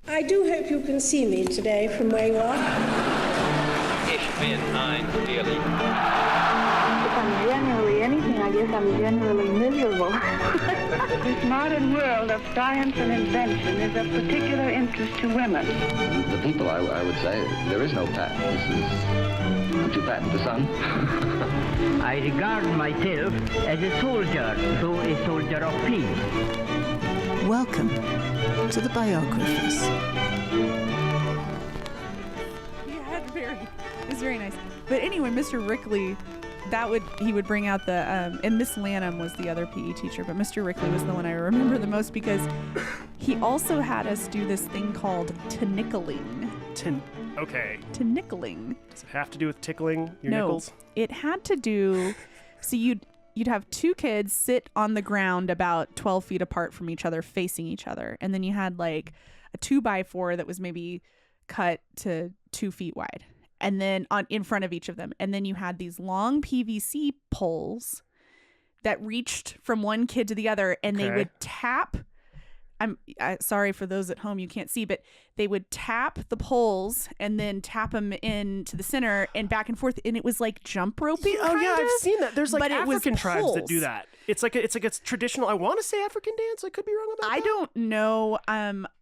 I do hope you can see me today from where you are. Ich bin ein Billy. If I'm generally anything, I guess I'm generally miserable. This modern world of science and invention is of particular interest to women. The people, I would say, there is no patent. Would you patent the sun? I regard myself as a soldier, though a soldier of peace. Welcome to the Biographers. It was very nice. But anyway, Mr. Rickley, he would bring out the and Miss Lanham was the other PE teacher, but Mr. Rickley was the one I remember the most because he also had us do this thing called tickling. Okay. Tickling. Does it have to do with tickling your No, nickels? it had to do. So you'd have two kids sit on the ground about 12 feet apart from each other, facing each other, and then you had like a 2x4 that was maybe cut to 2 feet wide, and then in front of each of them, and then you had these long PVC poles that reached from one kid to the other, and they would tap. I'm sorry for those at home, you can't see, but they would tap the poles and then tap them into the center and back and forth, and it was like jump roping. I've seen that. There's like African tribes poles. that do that. It's like a traditional. I want to say African dance. I could be wrong about that. I don't know.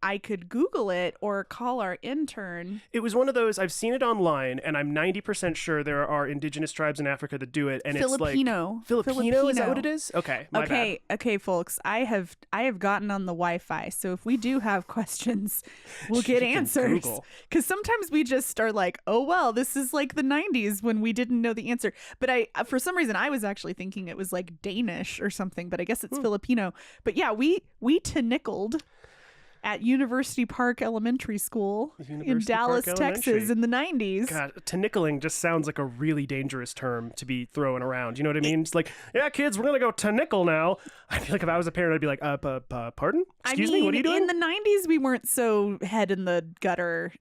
I could Google it or call our intern. It was one of those. I've seen it online, and I'm 90% sure there are indigenous tribes in Africa that do it. And Filipino. It's like Filipino. Is that what it is? Okay. My bad. Okay, folks. I have gotten on the Wi-Fi, so if we do have questions, we'll get answers. Because sometimes we just are like, oh well, this is like the 90s when we didn't know the answer. But for some reason, I was actually thinking it was like Danish or something, but I guess it's Filipino. But yeah, we nickeled at University Park Elementary School in Dallas, Texas in the 90s. God, nickeling just sounds like a really dangerous term to be throwing around. You know what I mean? It's like, yeah, kids, we're going to go nickel now. I feel like if I was a parent, I'd be like, pardon? Excuse me, what are you doing? In the 90s, we weren't so head in the gutter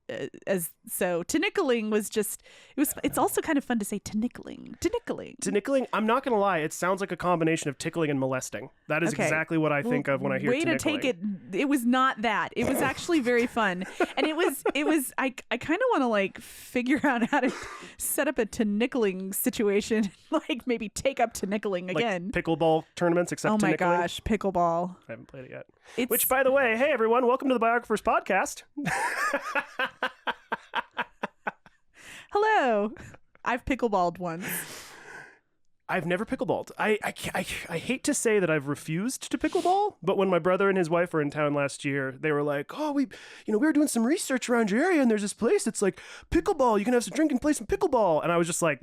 so nickeling was just, it's also kind of fun to say nickeling. Nickeling, I'm not going to lie, it sounds like a combination of tickling and molesting. That is exactly what I think of when I hear Way to take it, it was not that. It was actually very fun. And it was I kind of want to like figure out how to set up a nickeling situation, like maybe take up nickeling again. Like pickleball tournaments, except oh my nickeling. Gosh, pickleball. I haven't played it yet. Which, by the way, hey everyone, welcome to the Biographers podcast. Hello. I've pickleballed once. I've never pickleballed. I hate to say that I've refused to pickleball, but when my brother and his wife were in town last year, they were like, "Oh, we were doing some research around your area, and there's this place that's like pickleball. You can have some drink and play some pickleball." And I was just like,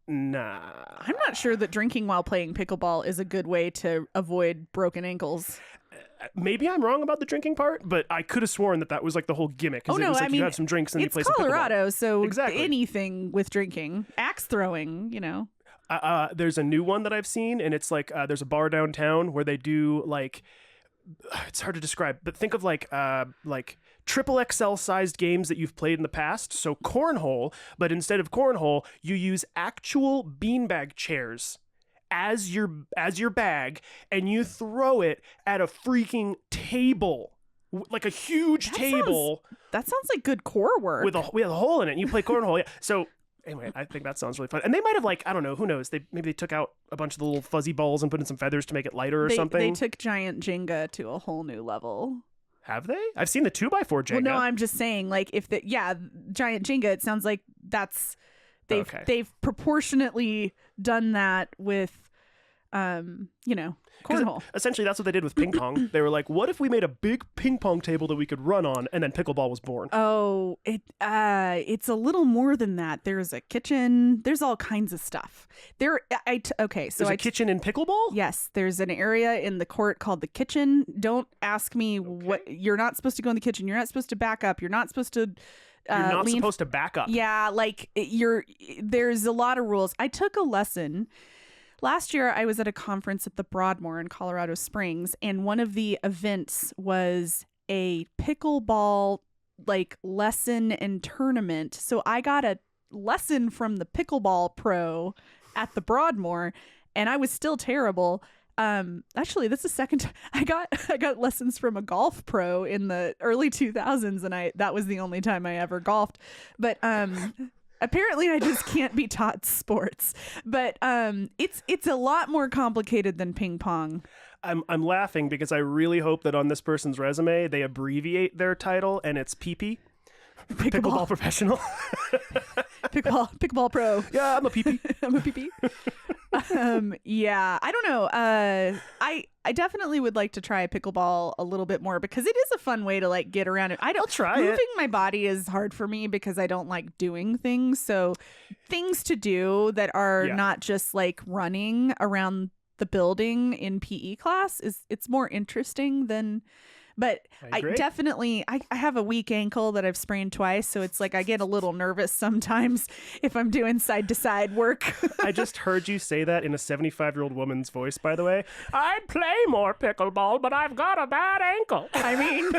"Nah." I'm not sure that drinking while playing pickleball is a good way to avoid broken ankles. Maybe I'm wrong about the drinking part, but I could have sworn that was like the whole gimmick. Oh no, it was like I mean, you have some drinks and you play some pickleball. It's Colorado, so exactly. Anything with drinking, axe throwing, There's a new one that I've seen, and it's like there's a bar downtown where they do like, it's hard to describe, but think of like triple XL sized games that you've played in the past. So cornhole, but instead of cornhole, you use actual beanbag chairs as your bag, and you throw it at a freaking table, like a huge table. That sounds like good core work with a hole in it. And you play cornhole. Yeah. So anyway, I think that sounds really fun. And they might have I don't know, who knows? Maybe they took out a bunch of the little fuzzy balls and put in some feathers to make it lighter or something. They took giant Jenga to a whole new level. Have they? I've seen the 2x4 Jenga. Well, no, I'm just saying, like, giant Jenga, it sounds like they've proportionately done that with cornhole. Essentially, that's what they did with ping pong. They were like, what if we made a big ping pong table that we could run on, and then pickleball was born? Oh, it's a little more than that. There's a kitchen. There's all kinds of stuff. There's a kitchen in pickleball? Yes, there's an area in the court called the kitchen. Don't ask me what. You're not supposed to go in the kitchen. You're not supposed to back up. You're not supposed to... You're not supposed to back up. Yeah, like there's a lot of rules. I took a lesson. Last year, I was at a conference at the Broadmoor in Colorado Springs, and one of the events was a pickleball lesson and tournament. So I got a lesson from the pickleball pro at the Broadmoor, and I was still terrible. Actually, that's the second time I got lessons from a golf pro in the early 2000s, and that was the only time I ever golfed. But apparently I just can't be taught sports. But it's a lot more complicated than ping pong. I'm laughing because I really hope that on this person's resume they abbreviate their title and it's PP. Pickleball professional. Pickleball pro. Yeah, I'm a PP. I'm a PP. Yeah, I don't know. I definitely would like to try pickleball a little bit more because it is a fun way to like get around it. I'll try moving it. my body is hard for me because I don't like doing things. So things to do that are not just like running around the building in PE class it's more interesting than. But I definitely have a weak ankle that I've sprained twice, so it's like I get a little nervous sometimes if I'm doing side to side work. I just heard you say that in a 75-year-old woman's voice, by the way. I'd play more pickleball, but I've got a bad ankle. I mean,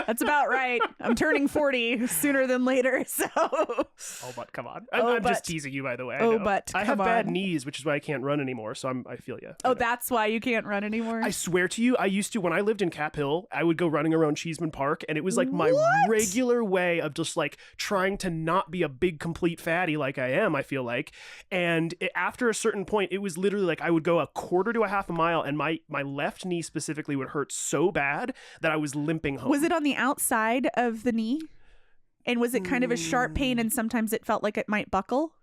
that's about right. I'm turning 40 sooner than later, so. Oh, but come on. I'm just teasing you, by the way. I have bad knees, which is why I can't run anymore, so I feel you. Oh, that's why you can't run anymore? I swear to you, I used to, when I lived in Cap Hill, I would go running around Cheeseman Park, and it was like my regular way of just like trying to not be a big complete fatty like I am, I feel like. And after a certain point, it was literally like I would go a quarter to a half a mile, and my left knee specifically would hurt so bad that I was limping home. Was it on the outside of the knee? And was it kind of a sharp pain, and sometimes it felt like it might buckle?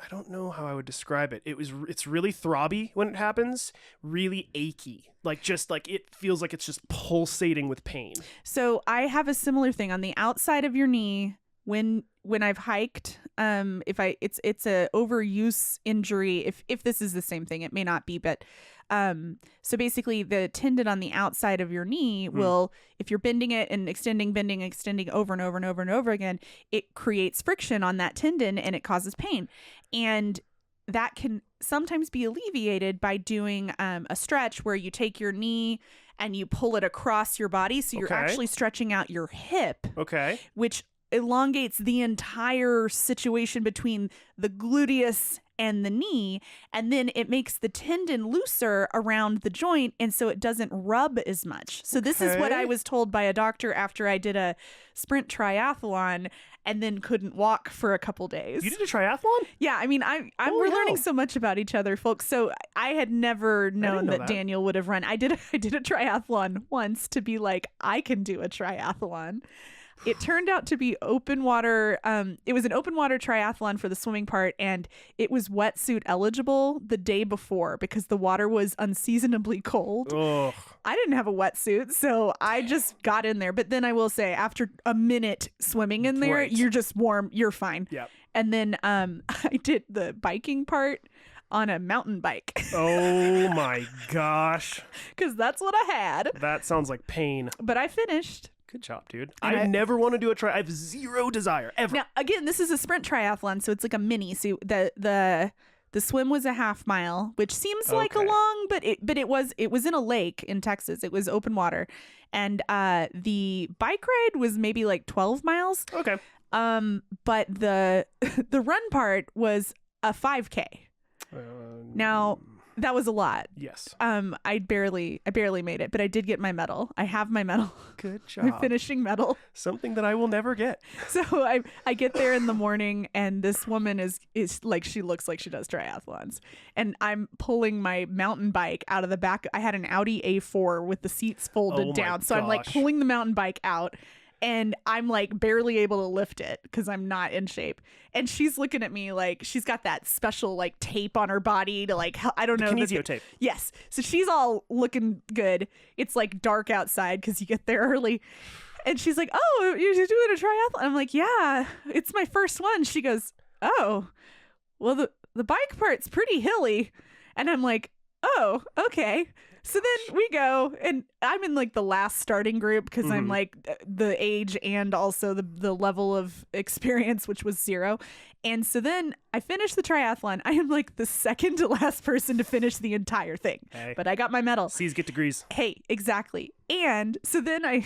I don't know how I would describe it. It's really throbby when it happens, really achy. Like just like it feels like it's just pulsating with pain. So I have a similar thing on the outside of your knee when I've hiked. It's a overuse injury. If this is the same thing, it may not be, but so basically the tendon on the outside of your knee will, if you're bending it and bending, extending over and over and over and over again, it creates friction on that tendon and it causes pain. And that can sometimes be alleviated by doing a stretch where you take your knee and you pull it across your body. So you're actually stretching out your hip, which elongates the entire situation between the gluteus and the knee, and then it makes the tendon looser around the joint, and so it doesn't rub as much. So this is what I was told by a doctor after I did a sprint triathlon and then couldn't walk for a couple days. You did a triathlon? Yeah, I mean, we're learning so much about each other, folks. So I had never known that Daniel would have run. I did a triathlon once to be like, I can do a triathlon. It turned out to be open water. It was an open water triathlon for the swimming part, and it was wetsuit eligible the day before because the water was unseasonably cold. Ugh. I didn't have a wetsuit, so I just got in there. But then I will say, after a minute swimming in there, you're just warm. You're fine. Yep. And then I did the biking part on a mountain bike. Oh my gosh. Because that's what I had. That sounds like pain. But I finished. Good job, dude. I never want to do a I have zero desire ever. Now, again, this is a sprint triathlon, so it's like a mini. So the swim was a half mile, which seems like a long, but it was in a lake in Texas. It was open water, and the bike ride was maybe like 12 miles. Okay. But the run part was a 5K. Now, that was a lot. Yes. I barely made it, but I did get my medal. I have my medal. Good job. My finishing medal. Something that I will never get. So I get there in the morning, and this woman is like, she looks like she does triathlons, and I'm pulling my mountain bike out of the back. I had an Audi A4 with the seats folded down, so I'm like pulling the mountain bike out. And I'm like barely able to lift it because I'm not in shape. And she's looking at me like she's got that special like tape on her body to like, I don't know. Kinesio tape. Yes. So she's all looking good. It's like dark outside because you get there early. And she's like, oh, you're doing a triathlon? I'm like, yeah, it's my first one. She goes, oh, well, the bike part's pretty hilly. And I'm like, oh, okay. So then we go, and I'm in like the last starting group because I'm like the age and also the level of experience, which was 0. And so then I finished the triathlon. I am like the second to last person to finish the entire thing, but I got my medal. C's get degrees. Hey, exactly. And so then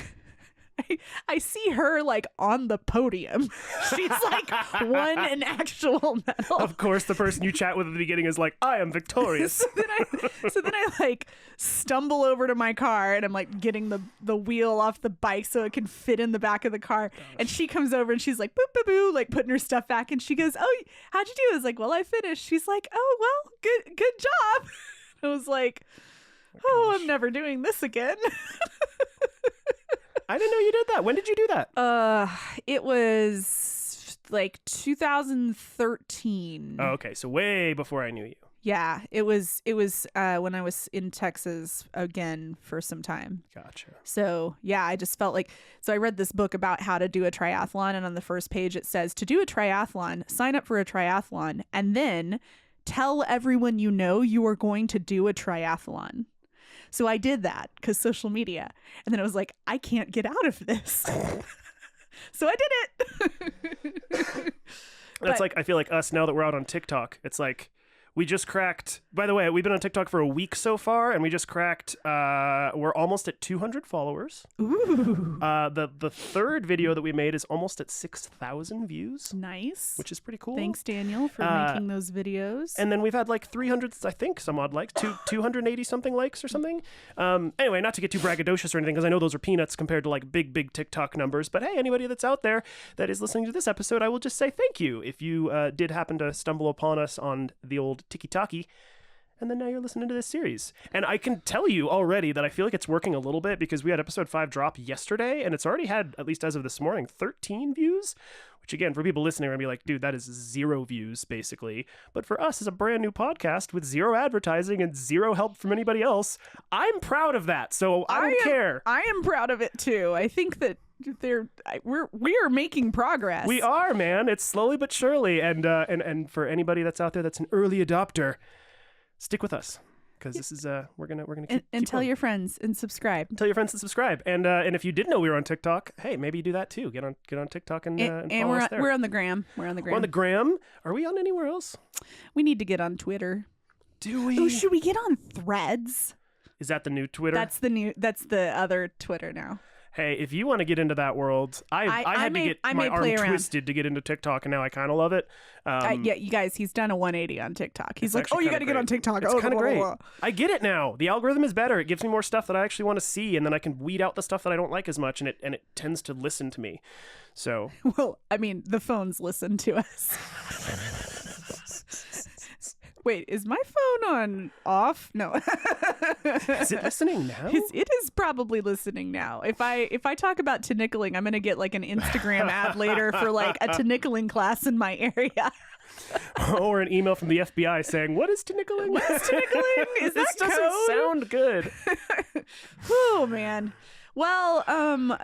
I see her like on the podium. She's like won an actual medal. Of course, the person you chat with at the beginning is like, I am victorious. So then I like stumble over to my car and I'm like getting the wheel off the bike so it can fit in the back of the car. And she comes over and she's like, boo, boo, boo, like putting her stuff back. And she goes, oh, how'd you do? I was like, well, I finished. She's like, oh, well, good job. I was like, oh, I'm never doing this again. I didn't know you did that. When did you do that? It was like 2013. Oh, okay. So way before I knew you. Yeah, it was when I was in Texas again for some time. Gotcha. So yeah, I just felt like, so I read this book about how to do a triathlon, and on the first page it says, to do a triathlon, sign up for a triathlon and then tell everyone you know you are going to do a triathlon. So I did that because social media. And then I was like, I can't get out of this. So I did it. That's like, I feel like us now that we're out on TikTok, it's like, we just cracked, by the way, we've been on TikTok for a week so far, and we just cracked, we're almost at 200 followers. Ooh. The third video that we made is almost at 6,000 views. Nice. Which is pretty cool. Thanks, Daniel, for making those videos. And then we've had like 300, I think, some odd likes, 280 something likes or something. Anyway, not to get too braggadocious or anything, because I know those are peanuts compared to like big TikTok numbers. But hey, anybody that's out there that is listening to this episode, I will just say thank you if you did happen to stumble upon us on the old Tiki-Taki, and then now you're listening to this series. And I can tell you already that I feel like it's working a little bit, because we had episode 5 drop yesterday, and it's already had, at least as of this morning, 13 views, which again, for people listening, are going to be like, dude, that is 0 views, basically. But for us, as a brand new podcast with 0 advertising and 0 help from anybody else, I'm proud of that, so I don't care. I am proud of it, too. I think that we are making progress. We are, man. It's slowly but surely, and for anybody that's out there that's an early adopter, stick with us, because this is we're gonna keep tell going. your friends and subscribe. Tell your friends to subscribe, and if you didn't know we were on TikTok, hey, maybe you do that too. Get on TikTok and follow us there. We're on the gram. We're on the gram. We're on the gram. Are we on anywhere else? We need to get on Twitter. Do we? Oh, should we get on Threads? Is that the new Twitter? That's the other Twitter now. Hey, if you want to get into that world, I had to get my arm twisted to get into TikTok, and now I kind of love it. Yeah, you guys, he's done a 180 on TikTok. He's like, oh, you got to get on TikTok. It's kind of great. Blah. I get it now. The algorithm is better. It gives me more stuff that I actually want to see, and then I can weed out the stuff that I don't like as much, and it tends to listen to me. So, well, I mean, the phones listen to us. Wait, is my phone on off? No. Is it listening now? It is probably listening now. If I talk about tinikling, I'm gonna get like an Instagram ad later for like a tinikling class in my area. Or an email from the FBI saying, "What is tinikling? What is tinikling? Is that this doesn't code? sound good." Oh man. Well,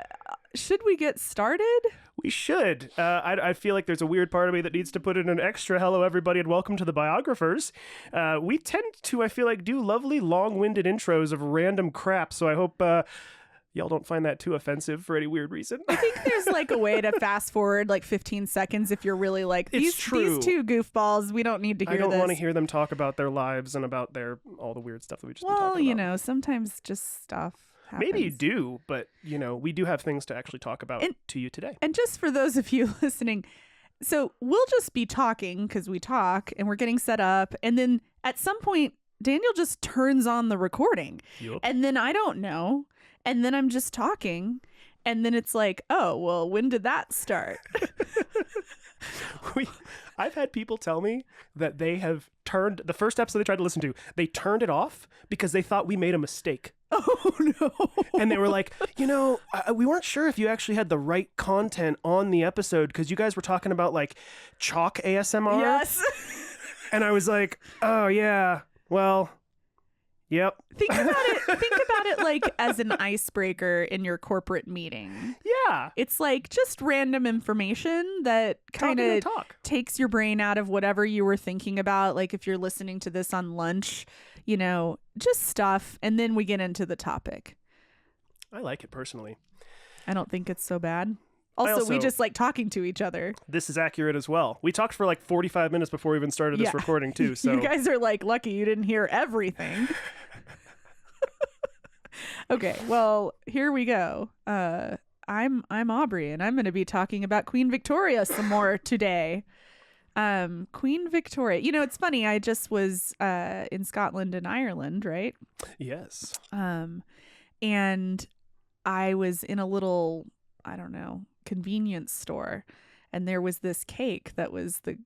should we get started? We should. I feel like there's a weird part of me that needs to put in an extra hello, everybody, and welcome to the Biographers. We tend to, I feel like, do lovely, long-winded intros of random crap, so I hope y'all don't find that too offensive for any weird reason. I think there's like a way to fast forward like 15 seconds if you're really like, these two goofballs, we don't need to hear this. I don't want to hear them talk about their lives and about all the weird stuff that we just been talking about. Well, you know, sometimes just stuff happens. Maybe you do, but, you know, we do have things to actually talk about to you today. And just for those of you listening, so we'll just be talking because we talk and we're getting set up. And then at some point, Daniel just turns on the recording. Yep. And then I don't know. And then I'm just talking. And then it's like, oh, well, when did that start? I've had people tell me that they have turned the first episode they tried to listen to, they turned it off because they thought we made a mistake. Oh, no. And they were like, you know, we weren't sure if you actually had the right content on the episode because you guys were talking about like chalk ASMR. Yes. And I was like, oh, yeah, well, yep. Think about it like as an icebreaker in your corporate meeting. Yeah. It's like just random information that kind of takes your brain out of whatever you were thinking about. Like if you're listening to this on lunch, you know, just stuff. And then we get into the topic. I like it personally. I don't think it's so bad. Also, we just like talking to each other. This is accurate as well. We talked for like 45 minutes before we even started this recording too. So you guys are like lucky you didn't hear everything. Okay, well, here we go. I'm Aubrey, and I'm going to be talking about Queen Victoria some more today. Queen Victoria. You know, it's funny. I just was in Scotland and Ireland, right? Yes. And I was in a little, I don't know, convenience store, and there was this cake that was the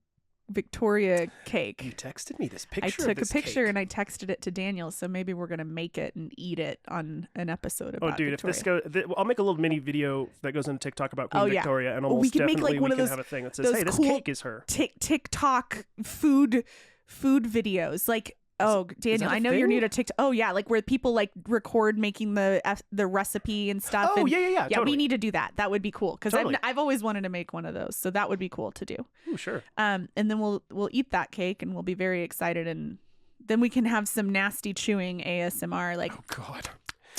Victoria cake. You texted me this picture. I of took this a picture cake. and I texted it to Daniel, so maybe we're gonna make it and eat it on an episode about. Oh, dude! Victoria. If this goes, I'll make a little mini video that goes on TikTok about Queen Oh, yeah. Victoria, and We almost can make, definitely like, one we of can those- have a thing that says, those "Hey, this cool cake is her." TikTok food videos, like. Oh, Daniel, that a I know you're new thing? to TikTok. Oh, yeah, like where people like record making the recipe and stuff. Oh, and, yeah. Yeah, Totally. we need to do that. That would be cool because Totally. I've always wanted to make one of those, so that would be cool to do. Ooh, sure. And then we'll eat that cake and we'll be very excited, and then we can have some nasty chewing ASMR. Like, God.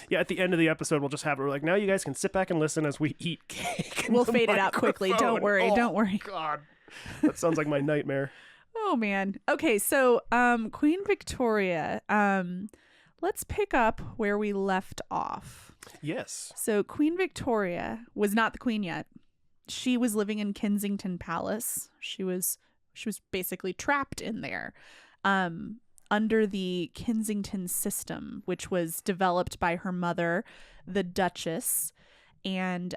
Yeah, at the end of the episode, we'll just have it. We're like, now you guys can sit back and listen as we eat cake. in we'll the fade it out quickly. Don't microphone. worry. Oh, Don't worry. God, that sounds like my nightmare. Oh man. Okay, so Queen Victoria. Let's pick up where we left off. Yes. So Queen Victoria was not the queen yet. She was living in Kensington Palace. She was basically trapped in there. Under the Kensington system, which was developed by her mother, the Duchess, and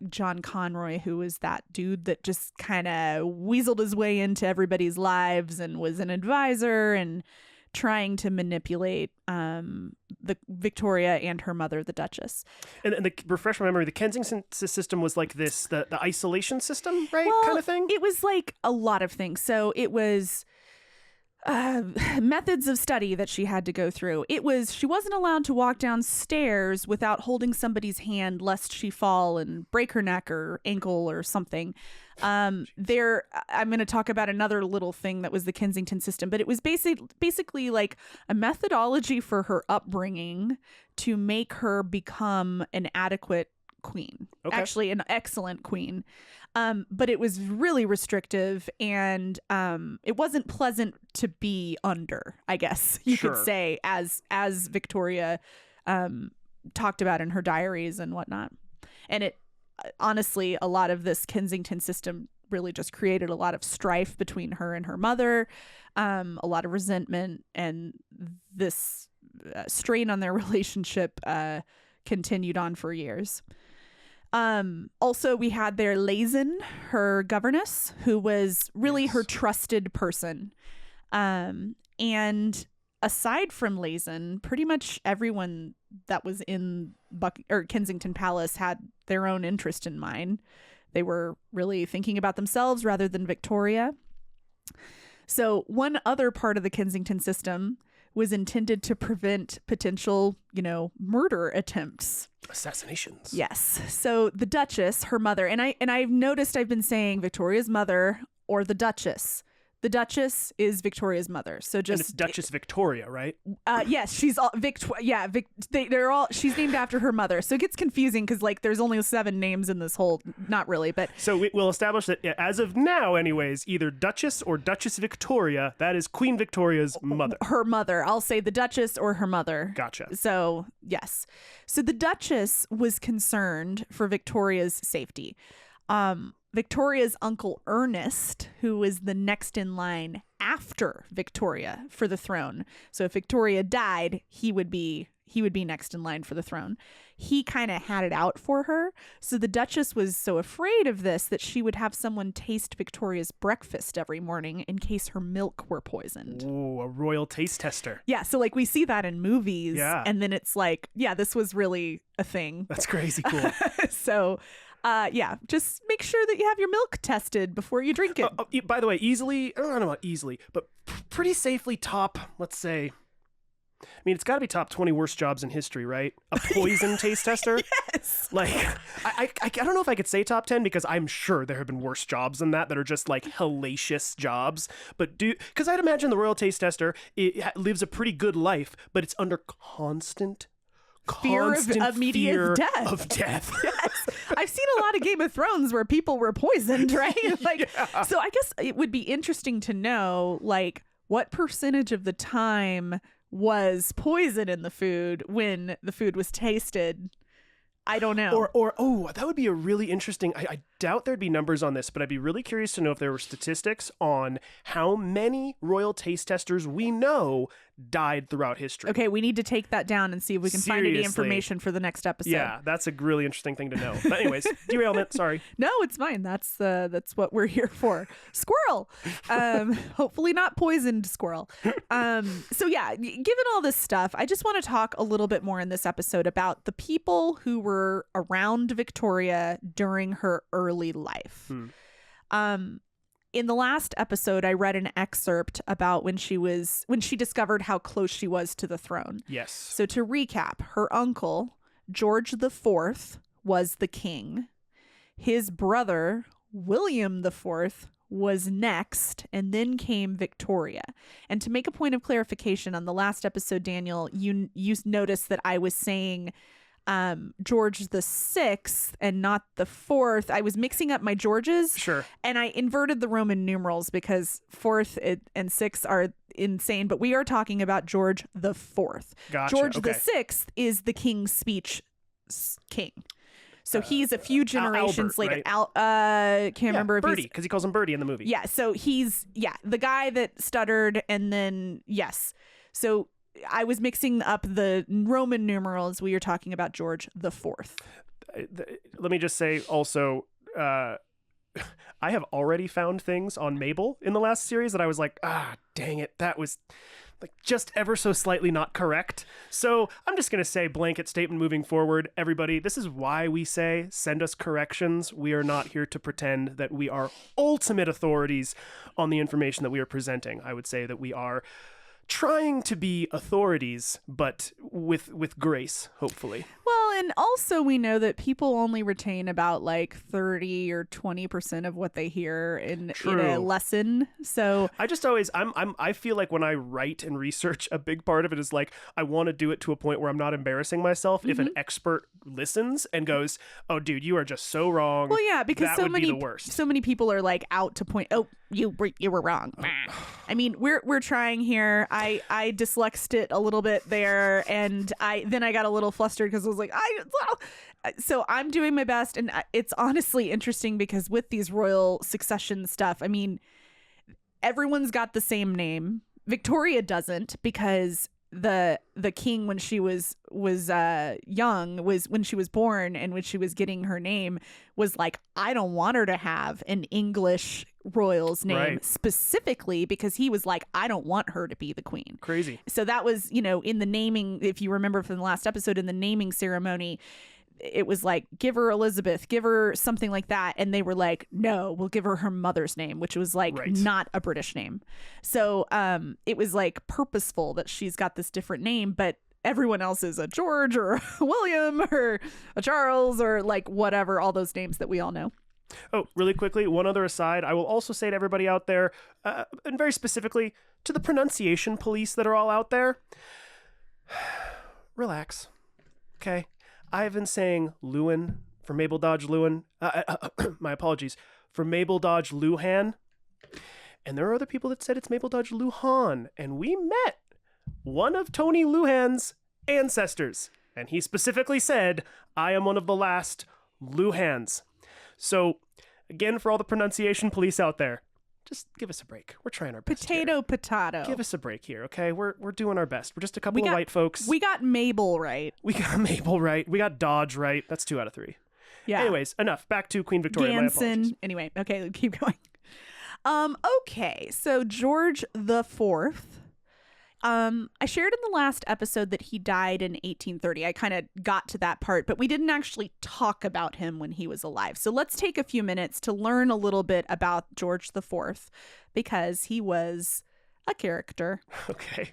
John Conroy, who was that dude that just kind of weaseled his way into everybody's lives and was an advisor and trying to manipulate the Victoria and her mother, the Duchess. And the refresh my memory, the Kensington system was like this, the isolation system, right? Well, Kind of thing? It was like a lot of things. So it was methods of study that she had to go through. She wasn't allowed to walk downstairs without holding somebody's hand lest she fall and break her neck or ankle or something. I'm going to talk about another little thing that was the Kensington system, but it was basically like a methodology for her upbringing to make her become an adequate queen. Okay. Actually, an excellent queen. But it was really restrictive, and it wasn't pleasant to be under, I guess you Sure. could say, as Victoria talked about in her diaries and whatnot. And it honestly, a lot of this Kensington system really just created a lot of strife between her and her mother, a lot of resentment, and this strain on their relationship continued on for years. Also, we had there Laizen, her governess, who was really her trusted person. And aside from Laizen, pretty much everyone that was in Kensington Palace had their own interest in mind. They were really thinking about themselves rather than Victoria. So one other part of the Kensington system was intended to prevent potential, murder attempts. Assassinations. Yes. So the Duchess, her mother, and I've noticed I've been saying Victoria's mother or the Duchess. The Duchess is Victoria's mother. So just And it's Duchess Victoria, right? yes, she's all they're all, she's named after her mother. So it gets confusing because like there's only 7 names in this whole, not really, but So we'll establish that as of now, anyways, either Duchess or Duchess Victoria, that is Queen Victoria's mother. her mother. I'll say the Duchess or her mother. Gotcha. So, yes. So the Duchess was concerned for Victoria's safety. Victoria's uncle Ernest, who was the next in line after Victoria for the throne. So if Victoria died, he would be next in line for the throne. He kind of had it out for her. So the Duchess was so afraid of this that she would have someone taste Victoria's breakfast every morning in case her milk were poisoned. Ooh, a royal taste tester. Yeah, so like we see that in movies, Yeah. and then it's like, yeah, this was really a thing. That's crazy cool. So, just make sure that you have your milk tested before you drink it. By the way, easily, I don't know about easily, but pretty safely top, let's say, I mean, it's got to be top 20 worst jobs in history, right? A poison taste tester? Yes. Like, I don't know if I could say top 10 because I'm sure there have been worse jobs than that are just like hellacious jobs. But because I'd imagine the royal taste tester lives a pretty good life, but it's under constant Fear of immediate fear death. of death. Yes. I've seen a lot of Game of Thrones where people were poisoned, right? Like, So I guess it would be interesting to know, like, what percentage of the time was poison in the food when the food was tasted. I don't know. Or that would be a really interesting. I doubt there'd be numbers on this, but I'd be really curious to know if there were statistics on how many royal taste testers we know died throughout history. Okay, we need to take that down and see if we can find any Seriously. information for the next episode. Yeah, that's a really interesting thing to know. But anyways, derailment. Sorry. No, it's fine. That's what we're here for. Squirrel. Hopefully not poisoned squirrel. So yeah, given all this stuff, I just want to talk a little bit more in this episode about the people who were around Victoria during her early life. In the last episode, I read an excerpt about when she discovered how close she was to the throne. Yes. So to recap, her uncle, George IV, was the king. His brother, William IV, was next, and then came Victoria. And to make a point of clarification, on the last episode, Daniel, you noticed that I was saying George VI and not the fourth. I was mixing up my Georges. Sure. And I inverted the Roman numerals because fourth and sixth are insane, but we are talking about George IV. Gotcha. George Okay. VI is the King's Speech king. So he's a few generations Albert, later. right? Can't remember if Birdie, he's... because he calls him Birdie in the movie. Yeah, so he's the guy that stuttered, and then yes. So I was mixing up the Roman numerals. We were talking about George IV. Let me just say also, I have already found things on Mabel in the last series that I was like, dang it, that was like just ever so slightly not correct. So I'm just going to say blanket statement moving forward. Everybody, this is why we say send us corrections. We are not here to pretend that we are ultimate authorities on the information that we are presenting. I would say that we are trying to be authorities, but with grace, hopefully. Well, and also we know that people only retain about like 30 or 20% of what they hear in a lesson. So I just always I feel like when I write and research, a big part of it is like I want to do it to a point where I'm not embarrassing myself. If an expert listens and goes, "Oh, dude, you are just so wrong." Well, yeah, because that would be the worst. so many people are like out to point. Oh, you were wrong. I mean, we're trying here. I dyslexed it a little bit there, and I got a little flustered because I was like, so I'm doing my best, and it's honestly interesting because with these royal succession stuff, I mean, everyone's got the same name. Victoria doesn't, because the king, when she was young, was when she was born and when she was getting her name, was like, I don't want her to have an English royal's name, right, specifically because he was like, I don't want her to be the queen. Crazy. So that was, in the naming, if you remember from the last episode, in the naming ceremony, it was like, give her Elizabeth, give her something like that. And they were like, no, we'll give her mother's name, which was like not a British name. So it was like purposeful that she's got this different name, but everyone else is a George or a William or a Charles or like whatever, all those names that we all know. Oh, really quickly, one other aside. I will also say to everybody out there, and very specifically to the pronunciation police that are all out there, relax, okay? I've been saying Lewin for Mabel Dodge Lewin. My apologies, for Mabel Dodge Luhan. And there are other people that said it's Mabel Dodge Luhan. And we met one of Tony Luhan's ancestors. And he specifically said, I am one of the last Luhans. So, again, for all the pronunciation police out there, just give us a break. We're trying our best. Potato. Give us a break here, okay? We're doing our best. We're just a couple of white folks. We got Mabel right. We got Mabel right. We got Dodge right. That's 2 out of 3. Yeah. Anyways, enough. Back to Queen Victoria. My apologies. Anyway, okay, keep going. Okay, so George IV. I shared in the last episode that he died in 1830. I kind of got to that part, but we didn't actually talk about him when he was alive. So let's take a few minutes to learn a little bit about George IV, because he was a character. Okay.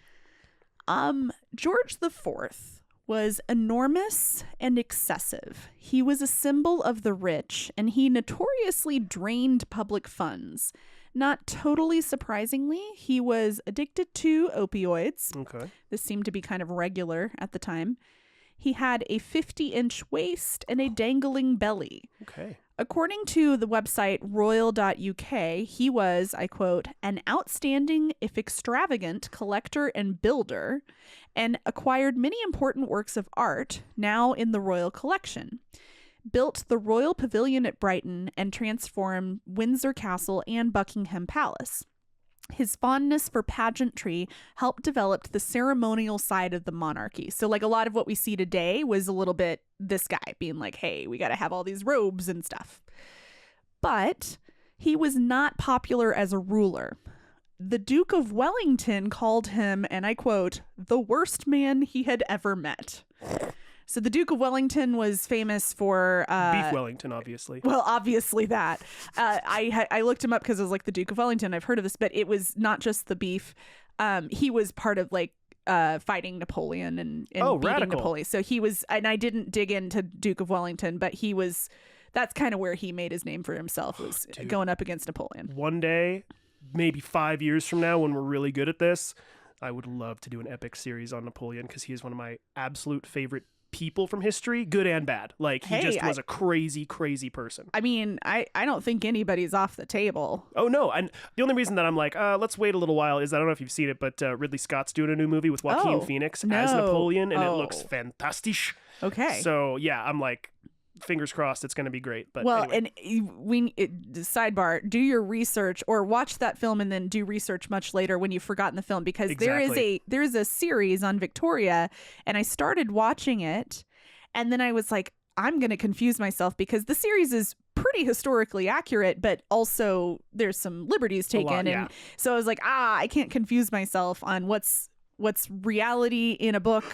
George IV was enormous and excessive. He was a symbol of the rich, and he notoriously drained public funds. Not totally surprisingly, he was addicted to opioids. Okay. This seemed to be kind of regular at the time. He had a 50-inch waist and a dangling belly. Okay. According to the website royal.uk, he was, I quote, an outstanding, if extravagant, collector and builder, and acquired many important works of art, now in the royal collection. Built the Royal Pavilion at Brighton and transformed Windsor Castle and Buckingham Palace. His fondness for pageantry helped develop the ceremonial side of the monarchy. So like a lot of what we see today was a little bit this guy being like, hey, we got to have all these robes and stuff. But he was not popular as a ruler. The Duke of Wellington called him, and I quote, the worst man he had ever met. So the Duke of Wellington was famous for Beef Wellington, obviously. Well, obviously that. I looked him up because I was like, the Duke of Wellington. I've heard of this, but it was not just the beef. He was part of like fighting Napoleon and beating radical. Napoleon. So he was, and I didn't dig into Duke of Wellington, but he was. That's kind of where he made his name for himself, was going up against Napoleon. One day, maybe 5 years from now, when we're really good at this, I would love to do an epic series on Napoleon because he is one of my absolute favorite people from history, good and bad. Like, he just was a crazy, crazy person. I mean, I don't think anybody's off the table. Oh, no. And the only reason that I'm like, let's wait a little while is I don't know if you've seen it, but Ridley Scott's doing a new movie with Joaquin Phoenix as Napoleon, and it looks fantastic. Okay. So, yeah, I'm like, fingers crossed it's going to be great. But well, anyway. and sidebar, do your research or watch that film and then do research much later when you've forgotten the film, because Exactly. there is a series on Victoria, and I started watching it, and then I was like, I'm going to confuse myself because the series is pretty historically accurate, but also there's some liberties taken. yeah. And so I was like, I can't confuse myself on what's reality in a book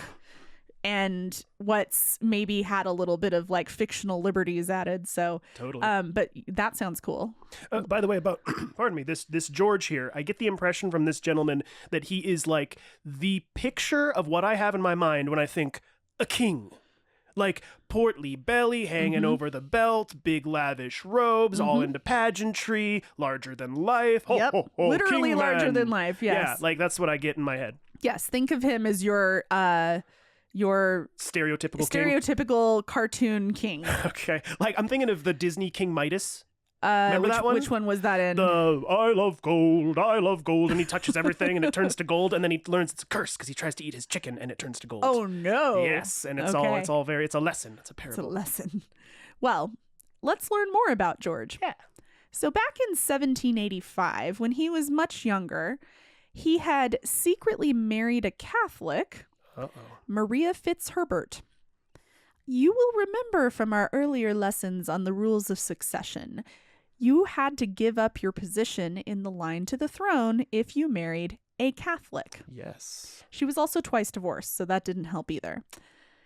and what's maybe had a little bit of like fictional liberties added. So Totally. but that sounds cool. By the way, about pardon me, this George here, I get the impression from this gentleman that he is like the picture of what I have in my mind when I think a king. Like portly belly hanging over the belt, big lavish robes, all into pageantry, larger than life. Ho, Yep. ho, ho, Literally king larger man. than life. Yes. Yeah, like that's what I get in my head. Yes. Think of him as your stereotypical cartoon king. Okay. Like I'm thinking of the Disney King Midas. Remember that one? Which one was that in? The I love gold, and he touches everything and it turns to gold, and then he learns it's a curse because he tries to eat his chicken and it turns to gold. Oh no. Yes, and it's Okay. it's a lesson. It's a It's a parable. lesson. Well, let's learn more about George. Yeah. So back in 1785, when he was much younger, he had secretly married a Catholic, Maria Fitzherbert. You will remember from our earlier lessons on the rules of succession, you had to give up your position in the line to the throne if you married a Catholic. Yes. She was also twice divorced, so that didn't help either.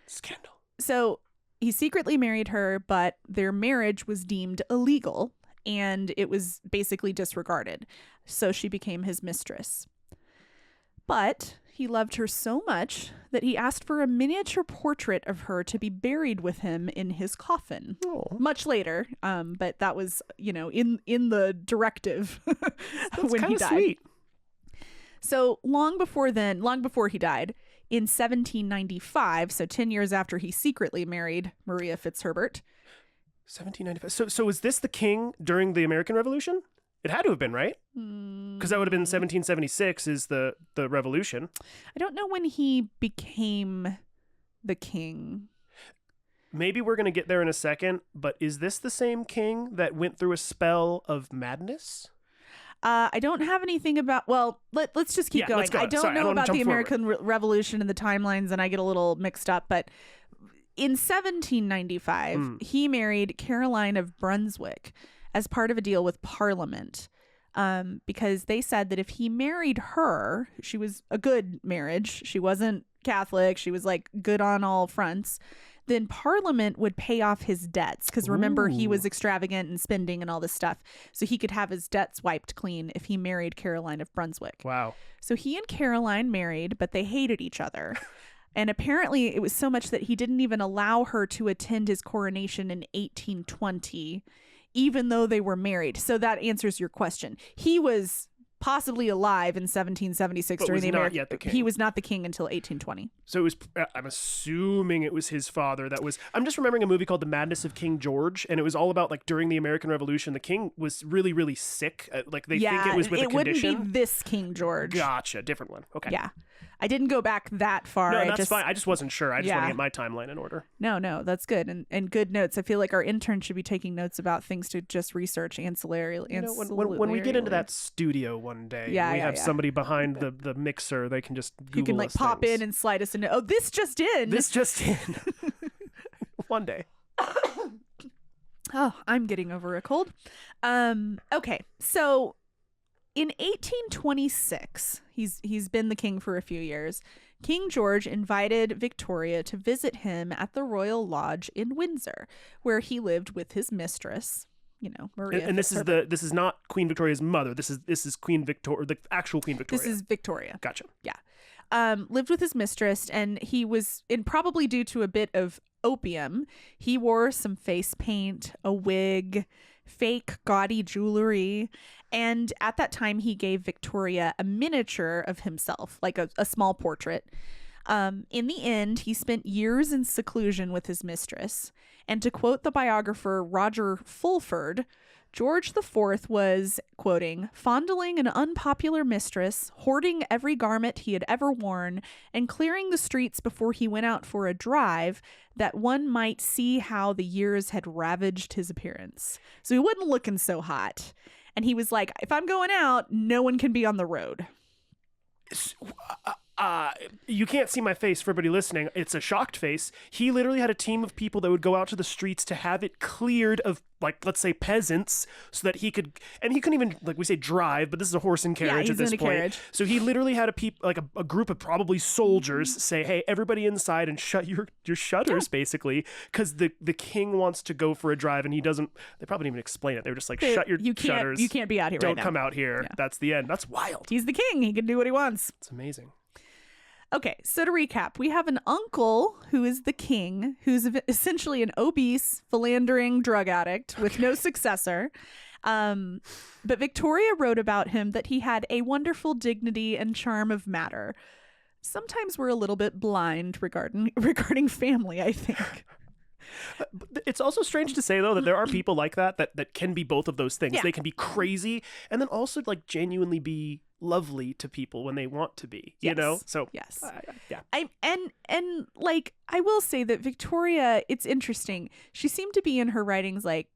Scandal. So he secretly married her, but their marriage was deemed illegal and it was basically disregarded. So she became his mistress. But he loved her so much that he asked for a miniature portrait of her to be buried with him in his coffin. Much later, but that was, in the directive when he died. Sweet. So long before he died, in 1795, so 10 years after he secretly married Maria Fitzherbert. 1795. So is this the king during the American Revolution? It had to have been, right? Because that would have been 1776 is the revolution. I don't know when he became the king. Maybe we're going to get there in a second, but is this the same king that went through a spell of madness? I don't have anything about. Well, let's just keep going. Let's go. I don't Sorry, I know don't wanna about the jump American Revolution and the timelines, and I get a little mixed up. But in 1795, he married Caroline of Brunswick as part of a deal with Parliament, because they said that if he married her, she was a good marriage. She wasn't Catholic. She was like good on all fronts. Then Parliament would pay off his debts, because remember, he was extravagant and spending and all this stuff. So he could have his debts wiped clean if he married Caroline of Brunswick. Wow. So he and Caroline married, but they hated each other. And apparently it was so much that he didn't even allow her to attend his coronation in 1820, even though they were married. So that answers your question. He was possibly alive in 1776 But during was the not American. yet the king. He was not the king until 1820. So it was. I'm assuming it was his father that was. I'm just remembering a movie called The Madness of King George, and it was all about like during the American Revolution, the king was really, really sick. Like they think it was with a condition. Wouldn't be this King George. Gotcha, different one. Okay. Yeah, I didn't go back that far. No, I that's just, fine. I just wasn't sure. I just want Yeah. to get my timeline in order. No, that's good and good notes. I feel like our intern should be taking notes about things to just research ancillary. You know, when we get into that studio one day, we have somebody behind the mixer. They can just Google you can like us pop things. in and slide us into. Oh, this just in. This just in. One day. Oh, I'm getting over a cold. Okay, so in 1826, he's been the king for a few years. King George invited Victoria to visit him at the Royal Lodge in Windsor, where he lived with his mistress. You know, Maria. And this is not Queen Victoria's mother. This is Queen Victoria, the actual Queen Victoria. This is Victoria. Gotcha. Yeah. Lived with his mistress, and he was, and probably due to a bit of opium, he wore some face paint, a wig, fake gaudy jewelry, and at that time he gave Victoria a miniature of himself, like a small portrait. In the end, he spent years in seclusion with his mistress, and to quote the biographer Roger Fulford, George IV was, quoting, fondling an unpopular mistress, hoarding every garment he had ever worn, and clearing the streets before he went out for a drive, that one might see how the years had ravaged his appearance. So he wasn't looking so hot. And he was like, if I'm going out, no one can be on the road. You can't see my face for everybody listening. It's a shocked face. He literally had a team of people that would go out to the streets to have it cleared of, like, let's say peasants, so that he could, and he couldn't even, like we say, drive, but this is a horse and carriage at this point. Carriage. So he literally had a group of probably soldiers say, hey, everybody inside and shut your shutters, basically, because the king wants to go for a drive and he doesn't. They probably didn't even explain it. They were just like, shut your shutters. You can't be out here right now. Don't come out here. Yeah. That's the end. That's wild. He's the king. He can do what he wants. It's amazing. Okay, so to recap, we have an uncle who is the king, who's essentially an obese, philandering drug addict with no successor. But Victoria wrote about him that he had a wonderful dignity and charm of matter. Sometimes we're a little bit blind regarding family, I think. It's also strange to say, though, that there are people like that can be both of those things. Yeah. They can be crazy and then also like genuinely be lovely to people when they want to be, you know? So yes. Yeah. And like, I will say that Victoria, it's interesting. She seemed to be in her writings like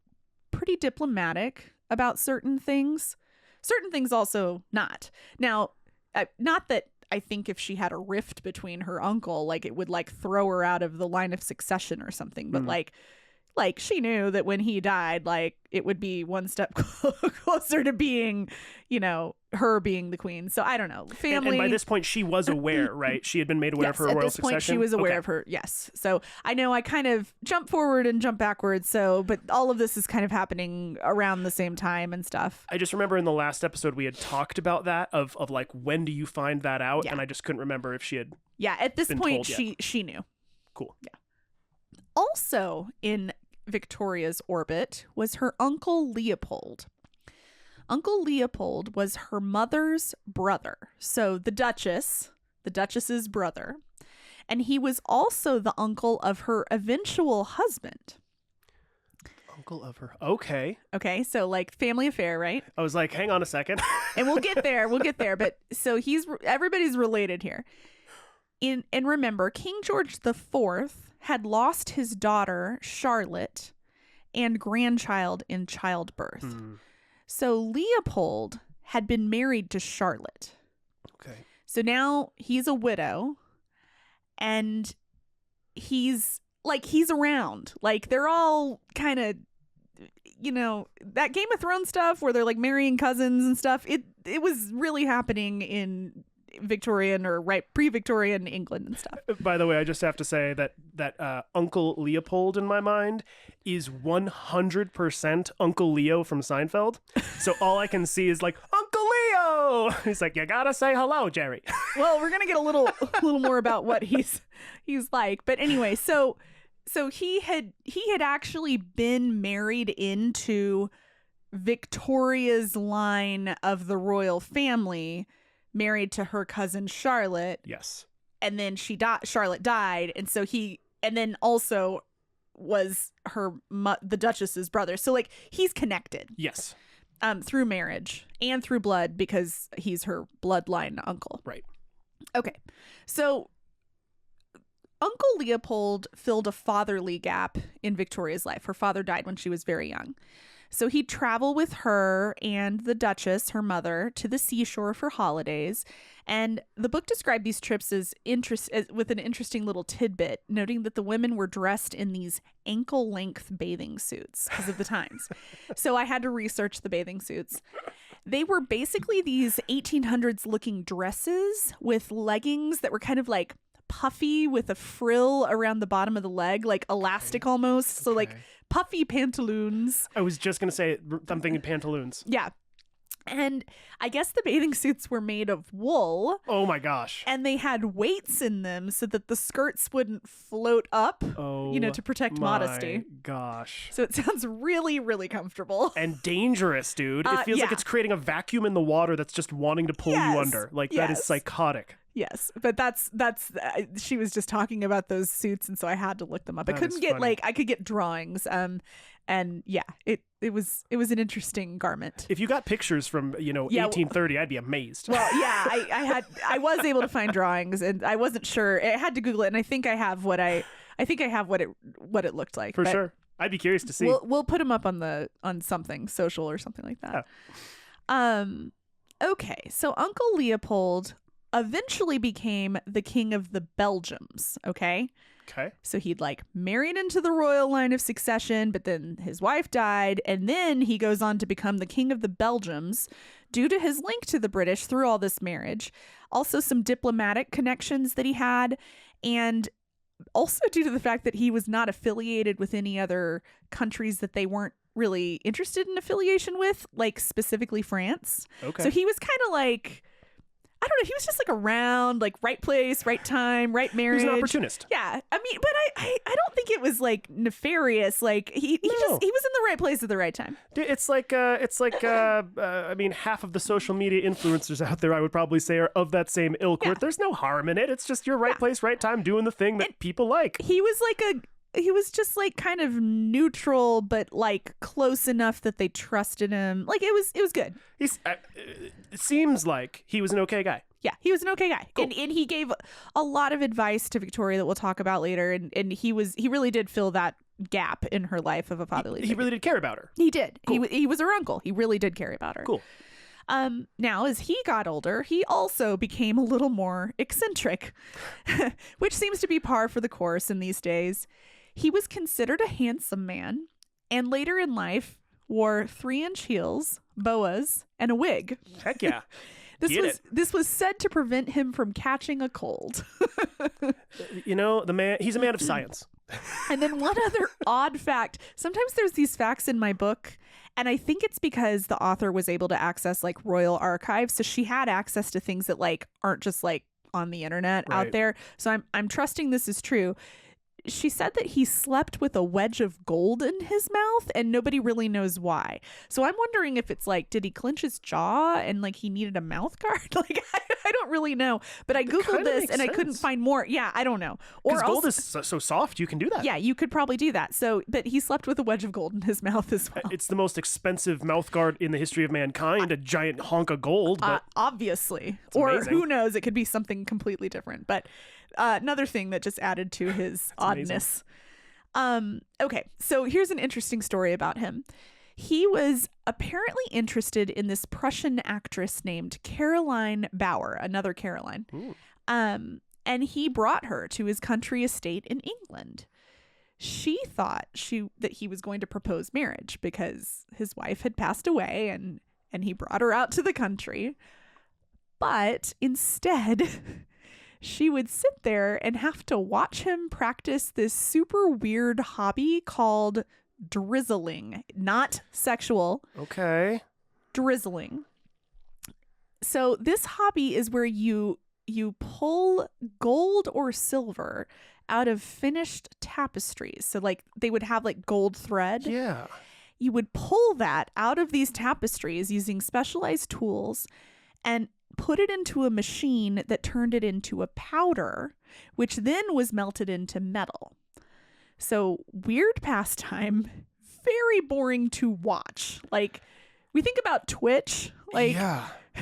pretty diplomatic about certain things also not. Now, not that I think if she had a rift between her uncle, like it would like throw her out of the line of succession or something. But like she knew that when he died, like it would be one step closer to being, you know, her being the queen. So I don't know. Family. And by this point, she was aware, right? She had been made aware of her royal at this succession. point, she was aware of her. Yes. So I know I kind of jump forward and jump backwards. So, but all of this is kind of happening around the same time and stuff. I just remember in the last episode we had talked about that of like, when do you find that out? Yeah. And I just couldn't remember if she had. Yeah. At this been point, told yet. she knew. Cool. Yeah. Also in Victoria's orbit was her uncle Leopold. Uncle Leopold was her mother's brother. So the Duchess's brother. And he was also the uncle of her eventual husband. Uncle of her. Okay. Okay, so like family affair, right? I was like, hang on a second. And we'll get there. But so everybody's related here. And remember, King George IV had lost his daughter, Charlotte, and grandchild in childbirth. So Leopold had been married to Charlotte. Okay. So now he's a widow and he's around. Like they're all kind of, you know, that Game of Thrones stuff where they're like marrying cousins and stuff. It was really happening in Victorian or pre-Victorian England and stuff. By the way, I just have to say that Uncle Leopold in my mind is 100% Uncle Leo from Seinfeld. So all I can see is like, Uncle Leo! He's like, you gotta say hello, Jerry. Well, we're gonna get a little more about what he's like. But anyway, so he had actually been married into Victoria's line of the royal family married to her cousin Charlotte, Yes. and then Charlotte died, and so and then also was the Duchess's brother. So like he's connected. Yes. Through marriage and through blood because he's her bloodline uncle. Right. Okay. So Uncle Leopold filled a fatherly gap in Victoria's life. Her father died when she was very young. So he'd travel with her and the Duchess, her mother, to the seashore for holidays. And the book described these trips as with an interesting little tidbit, noting that the women were dressed in these ankle-length bathing suits because of the times. So I had to research the bathing suits. They were basically these 1800s looking dresses with leggings that were kind of like puffy with a frill around the bottom of the leg, like elastic almost. So like puffy pantaloons. I was just going to say, I'm thinking pantaloons. Yeah. And I guess the bathing suits were made of wool. Oh my gosh. And they had weights in them so that the skirts wouldn't float up, to protect modesty. Gosh. So it sounds really, really comfortable. And dangerous, dude. It feels like it's creating a vacuum in the water that's just wanting to pull you under. Like, that is psychotic. Yes, but that's she was just talking about those suits, and so I had to look them up. That I couldn't get I could get drawings, and yeah, it was an interesting garment. If you got pictures from 1830, I'd be amazed. Well, yeah, I was able to find drawings, and I wasn't sure. I had to Google it, and I think I have what it looked like for sure. I'd be curious to see. We'll put them up on something social or something like that. Oh. Okay, so Uncle Leopold eventually became the king of the Belgiums, okay? Okay. So he'd married into the royal line of succession, but then his wife died, and then he goes on to become the king of the Belgiums due to his link to the British through all this marriage. Also some diplomatic connections that he had, and also due to the fact that he was not affiliated with any other countries that they weren't really interested in affiliation with, like specifically France. Okay. So he was kind of I don't know. He was just around, right place, right time, right marriage. He was an opportunist. Yeah, I mean, but I don't think it was nefarious. He was in the right place at the right time. It's I mean, half of the social media influencers out there, I would probably say, are of that same ilk. Where there's no harm in it. It's just your right place, right time, doing the thing that people like. He was he was just kind of neutral, but close enough that they trusted him. It was good. It seems like he was an okay guy. Yeah, he was an okay guy. Cool. And he gave a lot of advice to Victoria that we'll talk about later. And he really did fill that gap in her life of a fatherly figure. He really did care about her. He did. Cool. He was her uncle. He really did care about her. Cool. Now, as he got older, he also became a little more eccentric, which seems to be par for the course in these days. He was considered a handsome man, and later in life wore 3-inch heels, boas, and a wig. Heck yeah. This was said to prevent him from catching a cold. He's a man of science. And then one other odd fact. Sometimes there's these facts in my book, and I think it's because the author was able to access royal archives, so she had access to things that aren't just on the internet out there. So I'm trusting this is true. She said that he slept with a wedge of gold in his mouth, and nobody really knows why. So I'm wondering if it's did he clench his jaw and he needed a mouth guard? I don't really know. But I Googled this and I couldn't find more. Yeah, I don't know. Because gold is so soft, you can do that. Yeah, you could probably do that. But he slept with a wedge of gold in his mouth as well. It's the most expensive mouth guard in the history of mankind, a giant honk of gold. But obviously. Amazing. Who knows? It could be something completely different. But another thing that just added to his oddness. Okay, so here's an interesting story about him. He was apparently interested in this Prussian actress named Caroline Bauer, another Caroline. And he brought her to his country estate in England. She thought that he was going to propose marriage because his wife had passed away, and he brought her out to the country. But instead, she would sit there and have to watch him practice this super weird hobby called drizzling. Not sexual. Okay. Drizzling. So this hobby is where you pull gold or silver out of finished tapestries. So they would have gold thread. Yeah. you would pull that out of these tapestries using specialized tools and put it into a machine that turned it into a powder, which then was melted into metal. So weird pastime, very boring to watch. Like, we think about Twitch, like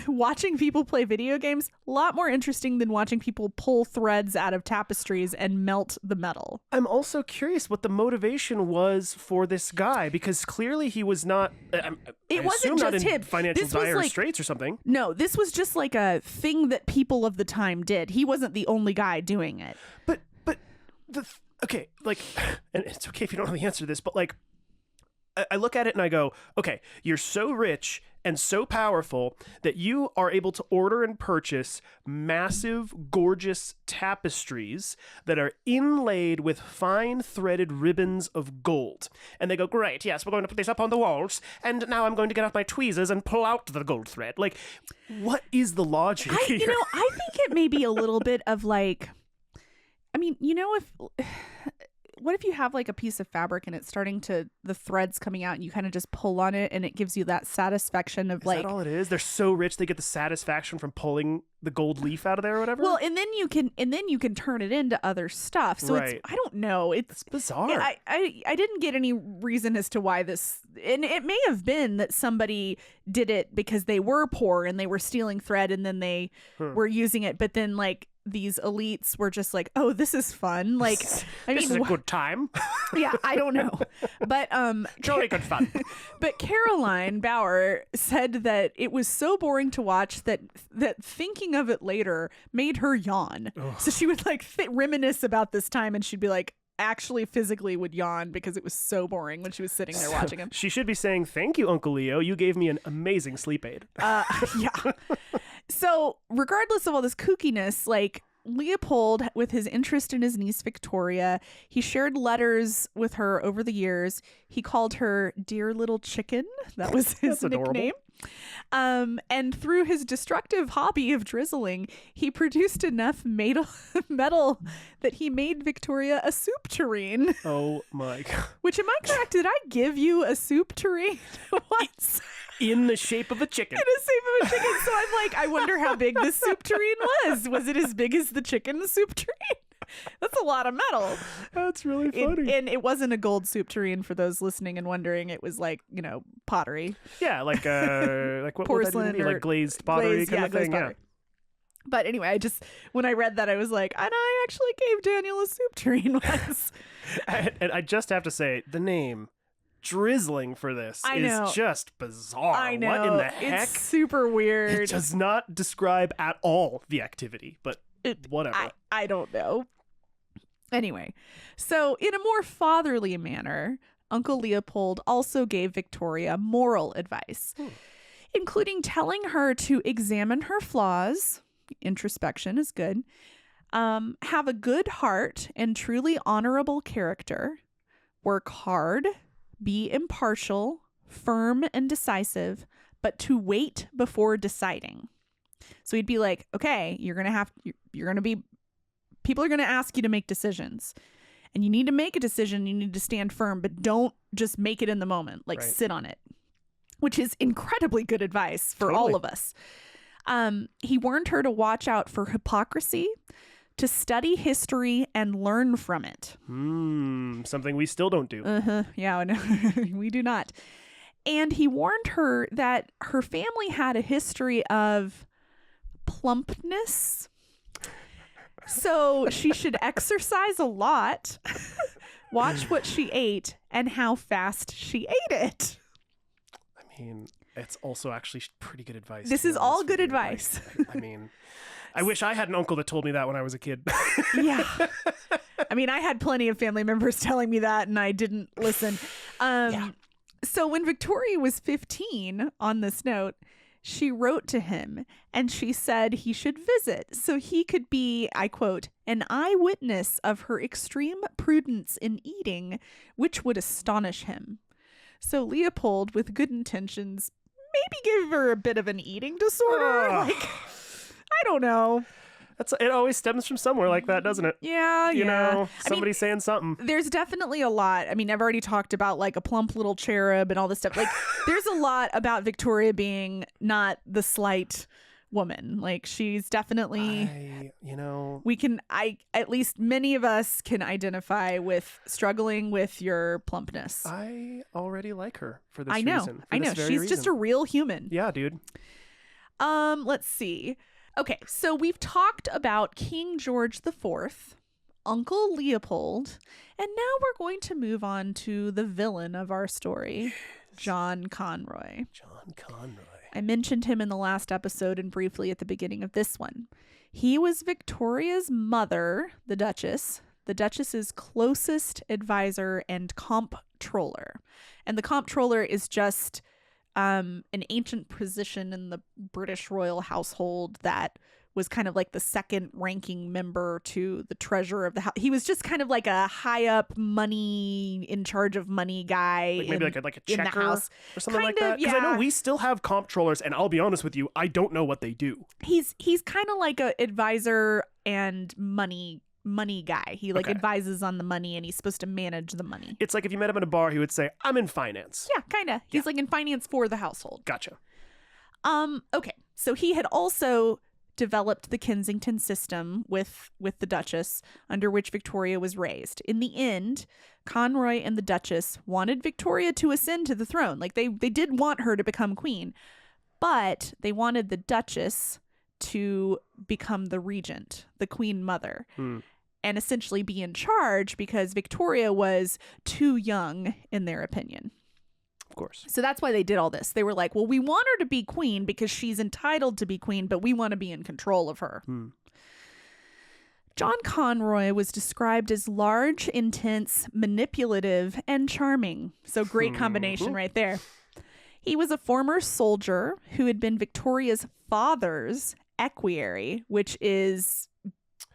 watching people play video games, a lot more interesting than watching people pull threads out of tapestries and melt the metal. I'm also curious what the motivation was for this guy, because clearly he was not. It wasn't not just in him. financial This was dire like- straits or something. No, this was just like a thing that people of the time did. He wasn't the only guy doing it. But okay, like, and it's okay if you don't know the answer to this, but like, I look at it and I go, okay, you're so rich and so powerful that you are able to order and purchase massive, gorgeous tapestries that are inlaid with fine threaded ribbons of gold. And they go, great, yes, we're going to put this up on the walls, and now I'm going to get out my tweezers and pull out the gold thread. Like, what is the logic here? You know, I think it may be a little bit of like, I mean, you know, what if you have like a piece of fabric and it's starting to, the threads coming out and you kind of just pull on it and it gives you that satisfaction of Is like, that all it is? They're so rich they get the satisfaction from pulling the gold leaf out of there or whatever? well, and then you can turn it into other stuff. So Right. it's, I don't know. It's bizarre. I didn't get any reason as to why this, and it may have been that somebody did it because they were poor and they were stealing thread and then they were using it. But then like, these elites were just like, oh, this is fun. Like, I this mean, is a good time. yeah, I don't know. But Jolly good fun. but Caroline Bauer said that it was so boring to watch that thinking of it later made her yawn. So she would like reminisce about this time and she'd be like, actually physically would yawn because it was so boring when she was sitting there watching him. She should be saying, thank you, Uncle Leo. You gave me an amazing sleep aid. Yeah. So regardless of all this kookiness, like Leopold, with his interest in his niece Victoria, he shared letters with her over the years. He called her Dear Little Chicken. That was his nickname. And through his destructive hobby of drizzling, he produced enough metal that he made Victoria a soup tureen. Oh my God. Which, am I correct? Did I give you a soup tureen once? In the shape of a chicken. In the shape of a chicken. So I'm like, I wonder how big this soup tureen was. Was it as big as the chicken soup tureen? That's a lot of metal. That's really funny. And it wasn't a gold soup tureen for those listening and wondering. It was like, you know, pottery. Yeah, like what would that Porcelain even be? or Like glazed pottery kind of glazed thing. pottery. But anyway, when I read that, I was like, and I actually gave Daniel a soup tureen once. And I just have to say, the name drizzling for this is just bizarre. I know. What in the heck? It's super weird. It does not describe at all the activity, but whatever. I don't know. Anyway, so in a more fatherly manner, Uncle Leopold also gave Victoria moral advice, including telling her to examine her flaws. Introspection is good. Have a good heart and truly honorable character. Work hard. Be impartial, firm, and decisive, but to wait before deciding. So he'd be like, okay, you're going to be, people are going to ask you to make decisions. And you need to make a decision. You need to stand firm, but don't just make it in the moment. Like, sit on it, which is incredibly good advice for all of us. He warned her to watch out for hypocrisy, to study history and learn from it. Something we still don't do. Yeah, no, we do not. And he warned her that her family had a history of plumpness. So she should exercise a lot, watch what she ate, and how fast she ate it. I mean, it's also actually pretty good advice. This is all good advice. I mean, I wish I had an uncle that told me that when I was a kid. Yeah. I mean, I had plenty of family members telling me that and I didn't listen. So when Victoria was 15, on this note, she wrote to him and she said he should visit so he could be, I quote, an eyewitness of her extreme prudence in eating, which would astonish him. So Leopold, with good intentions, maybe give her a bit of an eating disorder. Like, I don't know. It always stems from somewhere like that, doesn't it? Yeah, You yeah. know, somebody saying something. There's definitely a lot. I mean, I've already talked about like a plump little cherub and all this stuff. Like, there's a lot about Victoria being not the slight woman. Like, she's definitely, at least many of us can identify with struggling with your plumpness. I already like her for this I know. reason. I know. She's just a real human. Yeah, dude. Let's see. Okay, so we've talked about King George IV, Uncle Leopold, and now we're going to move on to the villain of our story, John Conroy. John Conroy. I mentioned him in the last episode and briefly at the beginning of this one. He was Victoria's mother, the Duchess's closest advisor and comptroller. And the comptroller is just an ancient position in the British royal household that was kind of like the second ranking member to the treasurer of the house. He was just kind of like a high up money, in charge of money guy. Like maybe like a checker in the house. or something Kind like that. of, Because I know yeah. we still have comptrollers, and I'll be honest with you, I don't know what they do. He's kind of like a advisor and money guy. He like Okay. advises on the money and he's supposed to manage the money. It's like if you met him in a bar, he would say, "I'm in finance." Yeah, kind of. He's like in finance for the household. Gotcha. Okay. So he had also developed the Kensington system with the Duchess, under which Victoria was raised. In the end, Conroy and the Duchess wanted Victoria to ascend to the throne. Like they did want her to become queen, but they wanted the Duchess to become the regent, the queen mother, and essentially be in charge because Victoria was too young in their opinion. Of course. So that's why they did all this. They were like, well, we want her to be queen because she's entitled to be queen, but we want to be in control of her. John Conroy was described as large, intense, manipulative, and charming. So great combination right there. He was a former soldier who had been Victoria's father's equerry, which is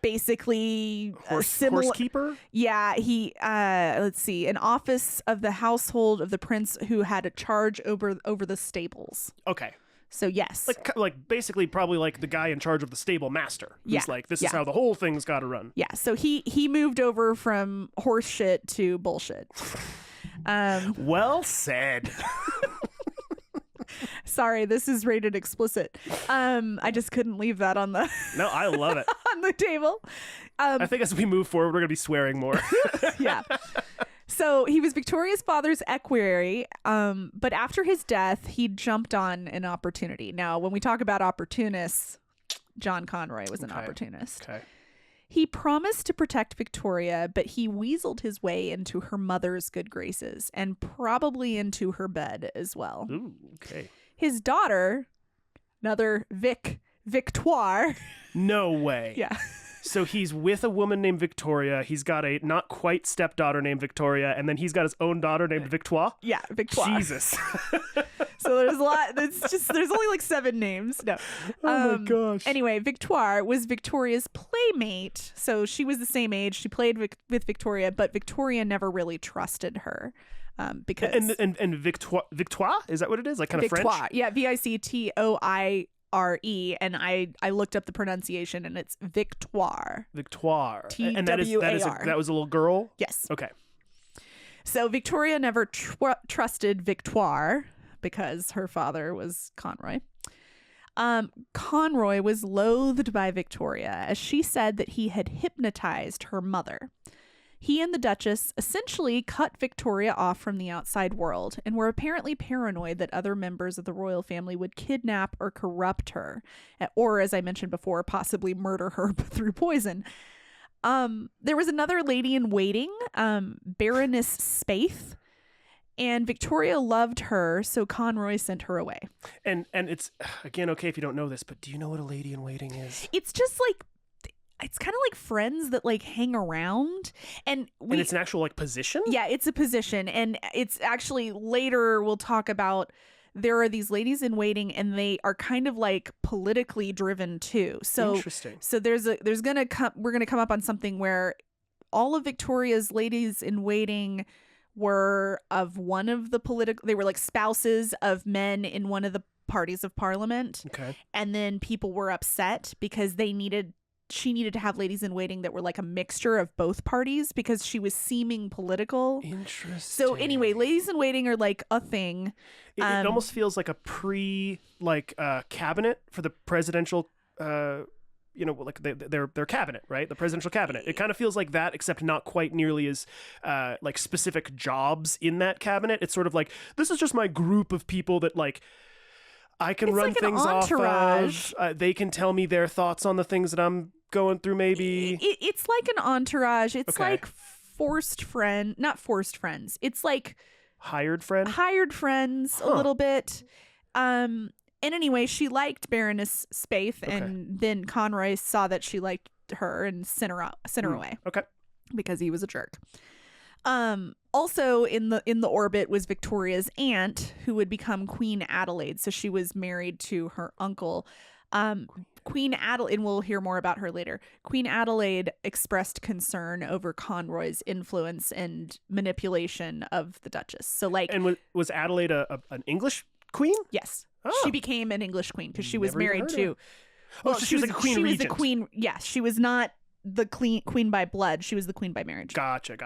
basically Horsekeeper? Yeah, he an office of the household of the prince who had a charge over the stables. Okay. So yes. Like basically probably like the guy in charge of the stable master. Who's Yeah, like, this yeah. is how the whole thing's got to run. Yeah, so he moved over from horse shit to bullshit. Well said. Sorry, this is rated explicit. I just couldn't leave that on the No, I love it. on the table. I think as we move forward, we're going to be swearing more. Yeah. So he was Victoria's father's equerry, but after his death, he jumped on an opportunity. Now, when we talk about opportunists, John Conroy was an opportunist. Okay. He promised to protect Victoria, but he weaseled his way into her mother's good graces and probably into her bed as well. Ooh, okay. His daughter, another Victoire. No way. Yeah. So he's with a woman named Victoria. He's got a not quite stepdaughter named Victoria, and then he's got his own daughter named Victoire. Yeah, Victoire. Jesus. So there's a lot. There's only like 7 names. No. Oh my gosh. Anyway, Victoire was Victoria's playmate. So she was the same age. She played with Victoria, but Victoria never really trusted her. Because and Victoire, is that what it is? Like kind of Victoire. French? Yeah, Victoire. And I looked up the pronunciation and it's Victoire. Victoire. T-W-A-R. And that was a little girl? Yes. Okay. So Victoria never trusted Victoire because her father was Conroy. Conroy was loathed by Victoria as she said that he had hypnotized her mother. He and the Duchess essentially cut Victoria off from the outside world and were apparently paranoid that other members of the royal family would kidnap or corrupt her, or, as I mentioned before, possibly murder her through poison. There was another lady in waiting, Baroness Spaeth, and Victoria loved her, so Conroy sent her away. And it's, again, okay if you don't know this, but do you know what a lady in waiting is? It's just like, it's kind of like friends that like hang around, and it's an actual like position? Yeah, it's a position, and it's actually later we'll talk about there are these ladies in waiting, and they are kind of like politically driven too. So Interesting. So we're gonna come up on something where all of Victoria's ladies in waiting were of one of the they were like spouses of men in one of the parties of parliament. Okay. And then people were upset because they needed she needed to have ladies in waiting that were like a mixture of both parties because she was seeming political. Interesting. So anyway, ladies in waiting are like a thing. It almost feels like a cabinet for the presidential, like their cabinet, right? The presidential cabinet. It kind of feels like that, except not quite nearly as like specific jobs in that cabinet. It's sort of like, this is just my group of people that like I can run like an things off entourage. of. They can tell me their thoughts on the things that I'm going through. Maybe it's like an entourage. It's Okay. like not forced friends. It's like hired friend. hired friends a little bit. And anyway, she liked Baroness Spaeth, and then Conroy saw that she liked her and sent her away Okay. because he was a jerk. Also in the orbit was Victoria's aunt, who would become Queen Adelaide. So she was married to her uncle. Queen Adelaide, and we'll hear more about her later. Queen Adelaide expressed concern over Conroy's influence and manipulation of the Duchess. So like, And was Adelaide an English queen? yes, Oh. she became an English queen because she was Never even married heard of to. her. Oh, so she was like a queen She was regent. the queen. Yes, she was not the queen by blood. She was the queen by marriage. Gotcha.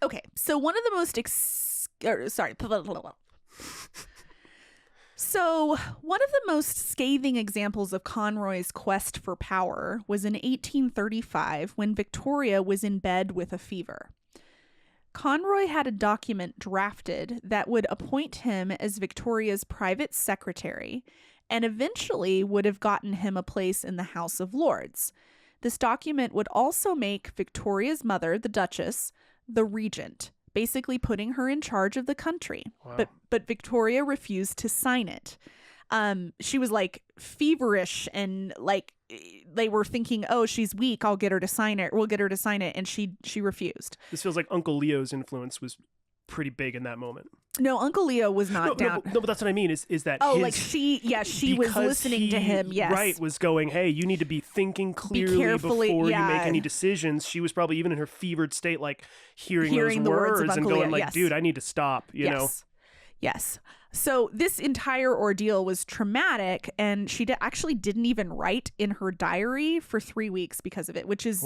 Okay, so one of the most So one of the most scathing examples of Conroy's quest for power was in 1835 when Victoria was in bed with a fever. Conroy had a document drafted that would appoint him as Victoria's private secretary and eventually would have gotten him a place in the House of Lords. This document would also make Victoria's mother, the Duchess, the regent, basically putting her in charge of the country. Wow. But Victoria refused to sign it. She was like feverish and like they were thinking, oh, she's weak, I'll get her to sign it. We'll get her to sign it. And she refused. This feels like Uncle Leo's influence was pretty big in that moment. No, Uncle Leo was not down. No, but that's what I mean is that Oh, his, like she was because listening to him. Yes. Right, was going, hey, you need to be thinking clearly carefully, before yeah. you make any decisions. She was probably even in her fevered state, like hearing Hearing those the words of and Uncle going Leo, like, yes. dude, I need to stop, you know? Yes. So this entire ordeal was traumatic, and she actually didn't even write in her diary for 3 weeks because of it, which is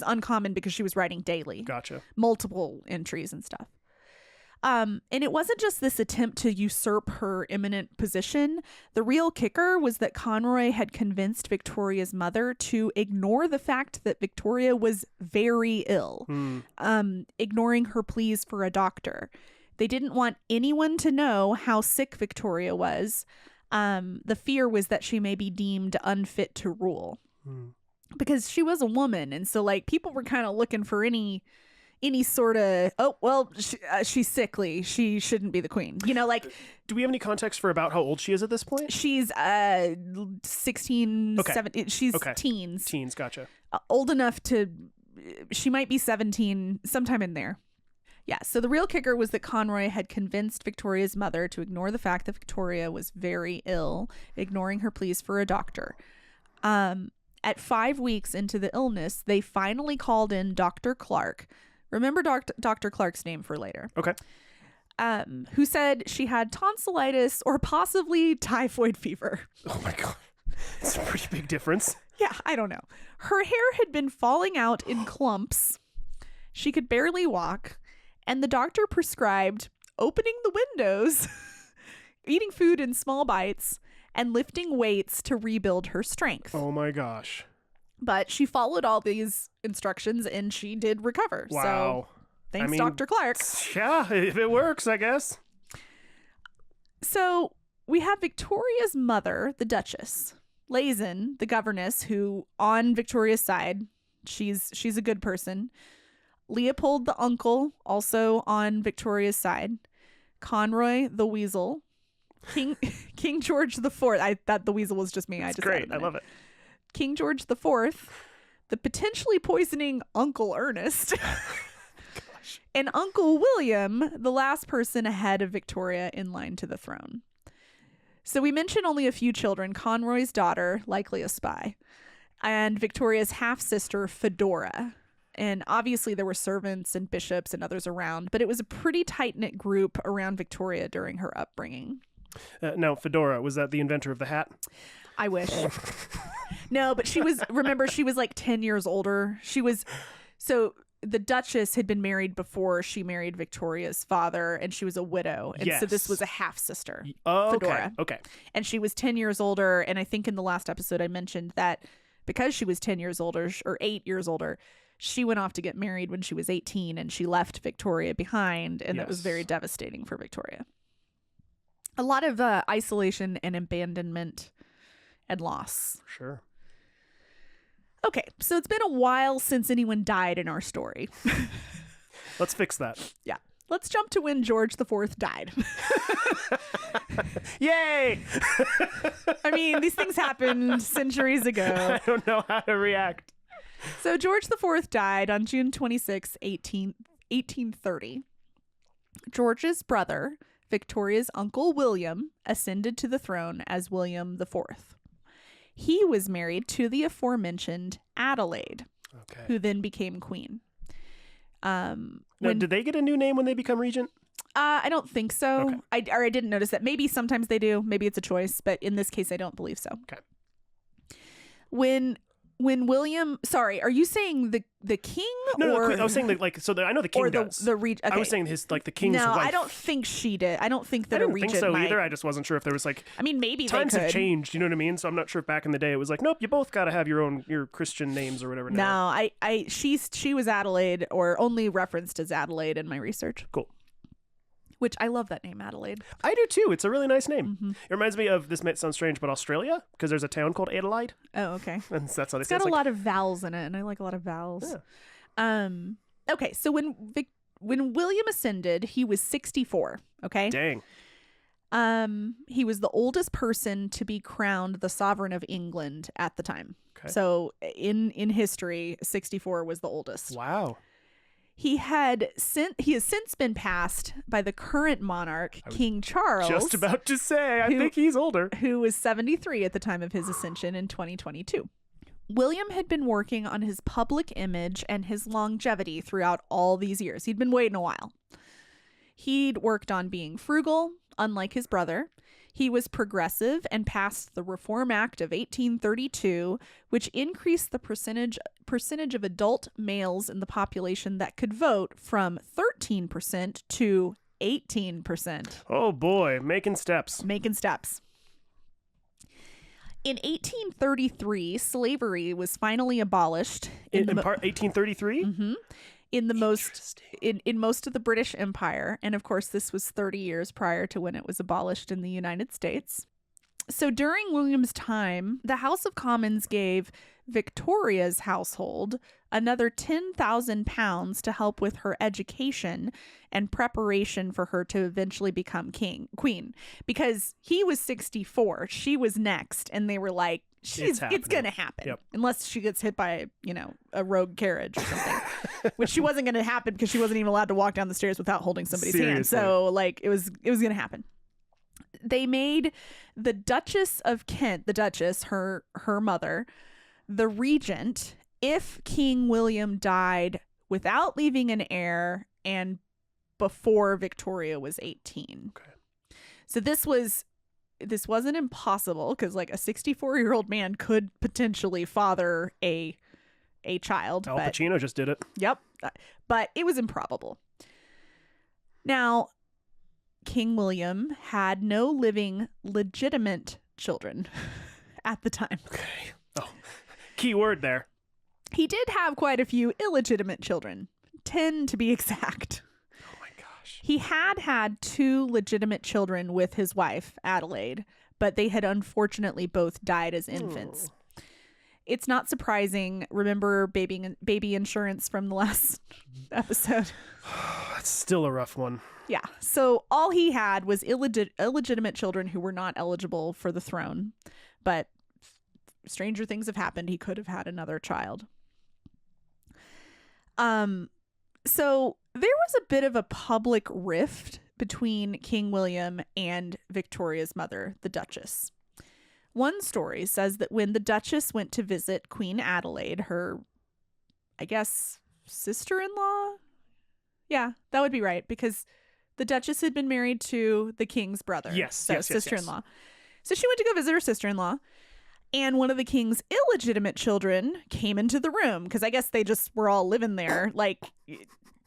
uncommon because she was writing daily. Gotcha. Multiple entries and stuff. And it wasn't just this attempt to usurp her eminent position. The real kicker was that Conroy had convinced Victoria's mother to ignore the fact that Victoria was very ill, ignoring her pleas for a doctor. They didn't want anyone to know how sick Victoria was. The fear was that she may be deemed unfit to rule because she was a woman. And so like people were kind of looking for any sort of, she's sickly, she shouldn't be the queen. You know, like. Do we have any context for about how old she is at this point? She's 16, Okay. 17. She's Okay. teens. Teens, gotcha. Old enough to, she might be 17, sometime in there. Yeah, so the real kicker was that Conroy had convinced Victoria's mother to ignore the fact that Victoria was very ill, ignoring her pleas for a doctor. At 5 weeks into the illness, they finally called in Dr. Clark. Remember Dr. Clark's name for later. Okay. Who said she had tonsillitis or possibly typhoid fever. Oh my God. It's a pretty big difference. Yeah, I don't know. Her hair had been falling out in clumps. She could barely walk. And the doctor prescribed opening the windows, eating food in small bites, and lifting weights to rebuild her strength. Oh my gosh. But she followed all these instructions and she did recover. Wow. So thanks, Dr. Clark. Yeah, if it works, I guess. So we have Victoria's mother, the Duchess, Lazen, the governess, who on Victoria's side, she's a good person. Leopold, the uncle, also on Victoria's side. Conroy, the weasel. King George IV. I thought the weasel was just me. That's great. I love it. King George IV, the potentially poisoning Uncle Ernest, and Uncle William, the last person ahead of Victoria in line to the throne. So we mentioned only a few children: Conroy's daughter, likely a spy, and Victoria's half-sister, Fedora. And obviously there were servants and bishops and others around, but it was a pretty tight-knit group around Victoria during her upbringing. Now, Fedora, was that the inventor of the hat? I wish. No, but she was, remember, she was like 10 years older. So the Duchess had been married before she married Victoria's father, and she was a widow. And so this Yes. was a half sister, Oh, Fedora. okay. And she was 10 years older. And I think in the last episode I mentioned that because she was 10 years older or 8 years older, she went off to get married when she was 18 and she left Victoria behind. And that was Yes. very devastating for Victoria. A lot of isolation and abandonment and loss. Sure. Okay, so it's been a while since anyone died in our story. Let's fix that. Yeah. Let's jump to when George IV died. Yay! I mean, these things happened centuries ago. I don't know how to react. So George IV died on June 26, 1830. George's brother, Victoria's uncle William, ascended to the throne as William IV. He was married to the aforementioned Adelaide, Okay. who then became queen. Now, did they get a new name when they become regent? I don't think so. Okay. I didn't notice that. Maybe sometimes they do. Maybe it's a choice, but in this case, I don't believe so. Okay. When William, sorry, are you saying the king No, or I was saying I know the king or does. the regent? I was saying the king's no, wife. I don't think she did. I don't think I that a didn't regent think so might. either. I just wasn't sure if there was like I mean, maybe times they could. have changed. You know what I mean? So I'm not sure if back in the day it was like, nope, you both got to have your Christian names or whatever. No, Now. she was Adelaide, or only referenced as Adelaide in my research. Cool. Which I love that name, Adelaide. I do too. It's a really nice name. Mm-hmm. It reminds me of, this might sound strange, but Australia, because there's a town called Adelaide, Oh, okay. and that's how they It's say got it's a like, lot of vowels in it, and I like a lot of vowels. Yeah. Okay, so when William ascended, he was 64. Okay. Dang. He was the oldest person to be crowned the sovereign of England at the time. Okay. So in history, 64 was the oldest. Wow. He has since been passed by the current monarch, King Charles. Just about to say, I who- think he's older. Who was 73 at the time of his ascension in 2022. William had been working on his public image and his longevity throughout all these years. He'd been waiting a while. He'd worked on being frugal, unlike his brother. He was progressive and passed the Reform Act of 1832, which increased the percentage of adult males in the population that could vote from 13% to 18%. Oh boy, making steps. Making steps. In 1833, slavery was finally abolished In part 1833? Mm-hmm. in most of the British Empire, and of course this was 30 years prior to when it was abolished in the United States. So during William's time, the House of Commons gave Victoria's household another £10,000 to help with her education and preparation for her to eventually become queen, because he was 64, she was next, and they were like, it's gonna happen. Yep. Unless she gets hit by a rogue carriage or something, which she wasn't going to happen because she wasn't even allowed to walk down the stairs without holding somebody's hand. Seriously. So like it was going to happen. They made the Duchess of Kent, the Duchess, her mother, the regent if King William died without leaving an heir and before Victoria was 18. Okay. So this wasn't impossible, because like a 64-year-old man could potentially father a child. Al but, Pacino just did it. Yep. But it was improbable. Now, King William had no living legitimate children at the time. Okay. Oh, key word there. He did have quite a few illegitimate children, 10 to be exact. Oh my gosh. He had 2 legitimate children with his wife, Adelaide, but they had unfortunately both died as infants. It's not surprising. Remember baby insurance from the last episode? That's still a rough one. Yeah. So all he had was illegitimate children who were not eligible for the throne. But stranger things have happened. He could have had another child. So there was a bit of a public rift between King William and Victoria's mother, the Duchess. One story says that when the Duchess went to visit Queen Adelaide, her, I guess, sister-in-law? Yeah, that would be right, because the Duchess had been married to the king's brother. Yes, so yes, sister-in-law. So she went to go visit her sister-in-law, And one of the king's illegitimate children came into the room because I guess they just were all living there, like,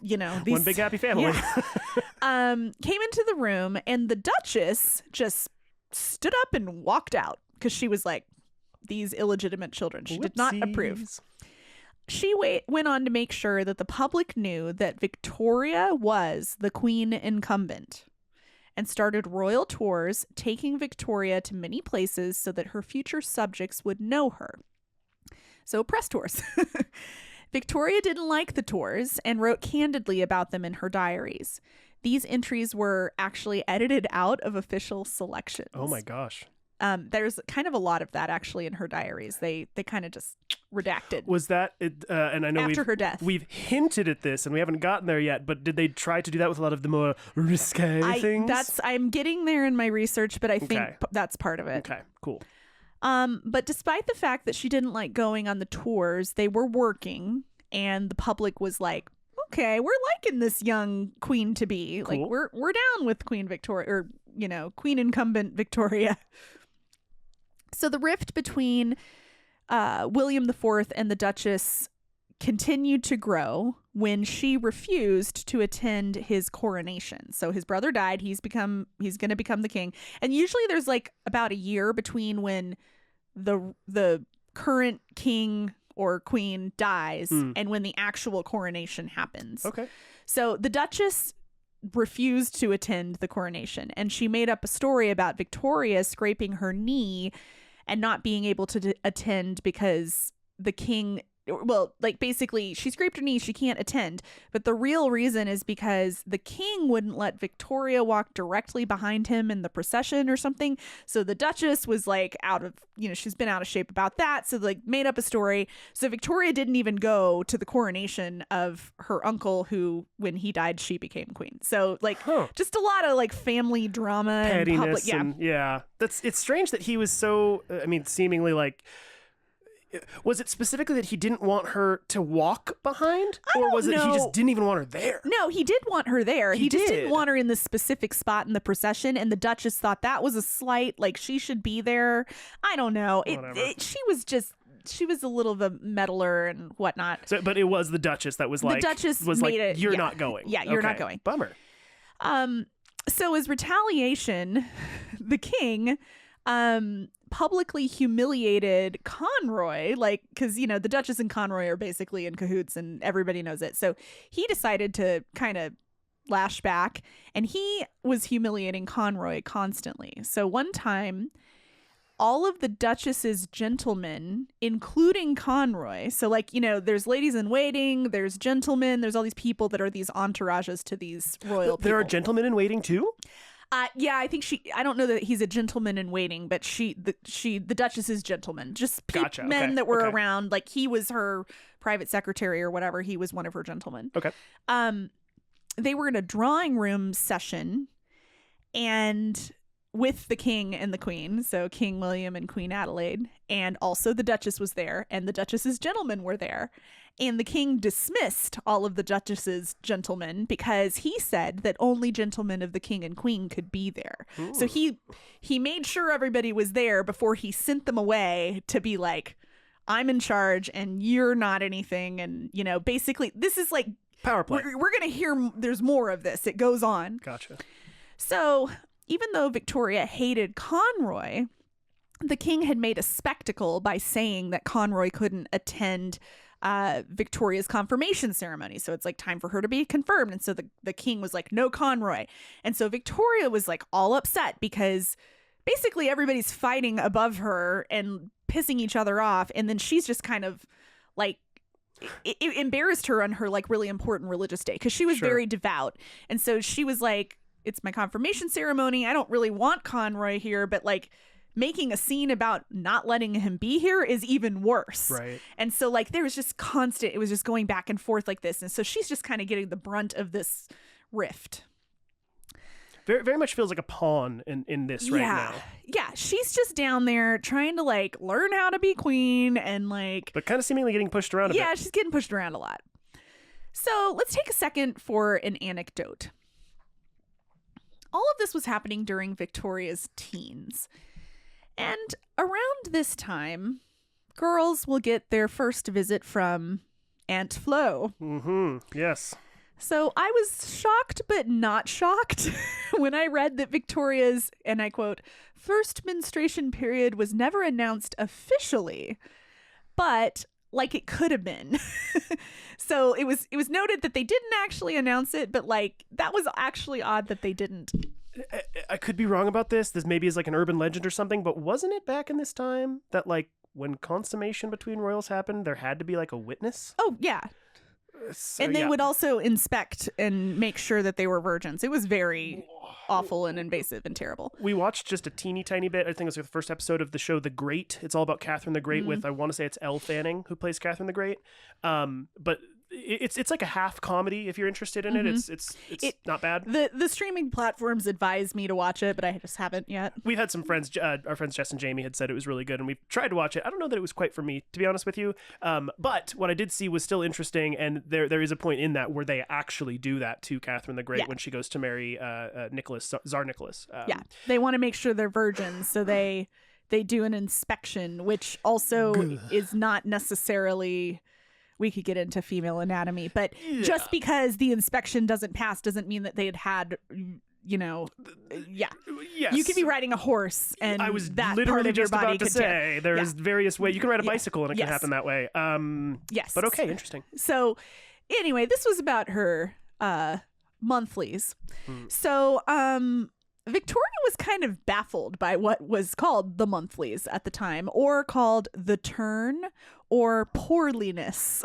you know, One big happy family. Yeah. Came into the room, and the Duchess just stood up and walked out because she was like, these illegitimate children. She did not approve. Whoopsies. She went on to make sure that the public knew that Victoria was the queen incumbent, and started royal tours, taking Victoria to many places so that her future subjects would know her. So press tours. Victoria didn't like the tours and wrote candidly about them in her diaries. These entries were actually edited out of official selections. Oh my gosh. There's kind of a lot of that actually in her diaries. They kind of just redacted. Was that it? And I know After her death. we've hinted at this, and we haven't gotten there yet. But did they try to do that with a lot of the more risque things? I'm getting there in my research, but I think Okay. that's part of it. Okay, cool. But despite the fact that she didn't like going on the tours, they were working, and the public was like, okay, we're liking this young queen to be. Like, Cool. we're down with Queen Victoria, or, you know, Queen incumbent Victoria. So the rift between William IV and the Duchess continued to grow when she refused to attend his coronation. So his brother died. He's going to become the king. And usually there's like about a year between when the current king or queen dies and when the actual coronation happens. Okay. So the Duchess refused to attend the coronation, and she made up a story about Victoria scraping her knee and not being able to attend because the king, well, like basically she scraped her knee, she can't attend. But the real reason is because the king wouldn't let Victoria walk directly behind him in the procession or something. So the Duchess was like she's been out of shape about that. So like made up a story. So Victoria didn't even go to the coronation of her uncle, who, when he died, she became queen. So like just a lot of like family drama Pettiness and public. Yeah. and yeah. It's strange that he was so, seemingly like, was it specifically that he didn't want her to walk behind? Or was it he just didn't even want her there? No, he did want her there. He just did. didn't want her in the specific spot in the procession, and the Duchess thought that was a slight, like she should be there. I don't know. She was a little of a meddler and whatnot. So, but it was the Duchess that was like, Duchess was made like, it, you're yeah. not going. Yeah, you're not Okay. going. Bummer. So as retaliation, the king publicly humiliated Conroy, like, because, you know, the Duchess and Conroy are basically in cahoots and everybody knows it. So he decided to kind of lash back, and he was humiliating Conroy constantly. So one time, all of the Duchess's gentlemen, including Conroy, so like, you know, there's ladies in waiting, there's gentlemen, there's all these people that are these entourages to these royal There are people. gentlemen in waiting too? Yeah, I think I don't know that he's a gentleman in waiting, but the Duchess's gentleman, just Gotcha, men okay, that were okay. around, like he was her private secretary or whatever. He was one of her gentlemen. Okay. They were in a drawing room session, and with the king and the queen, so King William and Queen Adelaide, and also the Duchess was there, and the Duchess's gentlemen were there. And the king dismissed all of the Duchess's gentlemen because he said that only gentlemen of the king and queen could be there. Ooh. So he made sure everybody was there before he sent them away to be like, I'm in charge and you're not anything. And, you know, basically this is like Power play. we're going to hear there's more of this. It goes on. Gotcha. So even though Victoria hated Conroy, the king had made a spectacle by saying that Conroy couldn't attend Victoria's confirmation ceremony. So it's like time for her to be confirmed. And so the king was like, no Conroy. And so Victoria was like all upset because basically everybody's fighting above her and pissing each other off. And then she's just kind of like, it embarrassed her on her like really important religious day because she was Sure. very devout. And so she was like, it's my confirmation ceremony. I don't really want Conroy here, but like making a scene about not letting him be here is even worse. Right. And so like there was just constant, it was just going back and forth like this. And so she's just kind of getting the brunt of this rift. Very, very much feels like a pawn in this right now. Yeah. She's just down there trying to like learn how to be queen and like, But kind of seemingly getting pushed around a yeah, bit. she's getting pushed around a lot. So let's take a second for an anecdote. All of this was happening during Victoria's teens. And around this time, girls will get their first visit from Aunt Flo. Mm-hmm. Yes. So I was shocked but not shocked when I read that Victoria's, and I quote, first menstruation period was never announced officially, but like it could have been. So it was noted that they didn't actually announce it, but like that was actually odd that they didn't. I could be wrong about this. This maybe is like an urban legend or something, but wasn't it back in this time that like when consummation between royals happened, there had to be like a witness? Oh, yeah. So, And they yeah. would also inspect and make sure that they were virgins. It was very awful and invasive and terrible. We watched just a teeny tiny bit. I think it was like the first episode of the show The Great. It's all about Catherine the Great with, I want to say it's Elle Fanning who plays Catherine the Great. But it's like a half comedy if you're interested in it. It's not bad. The streaming platforms advised me to watch it, but I just haven't yet. We've had some friends, our friends Jess and Jamie had said it was really good, and we tried to watch it. I don't know that it was quite for me, to be honest with you. But what I did see was still interesting, and there is a point in that where they actually do that to Catherine the Great when she goes to marry Nicholas, Tsar Nicholas. Yeah, they want to make sure they're virgins, so they do an inspection, which also is not necessarily... We could get into female anatomy, but just because the inspection doesn't pass doesn't mean that they had, you know, Yes. You could be riding a horse and I was that literally part of your just body about to could say there's various ways you can ride a bicycle and it can Yes. happen that way. Yes. But okay, interesting. So anyway, this was about her monthlies. So Victoria was kind of baffled by what was called the monthlies at the time, or called the turn or poorliness.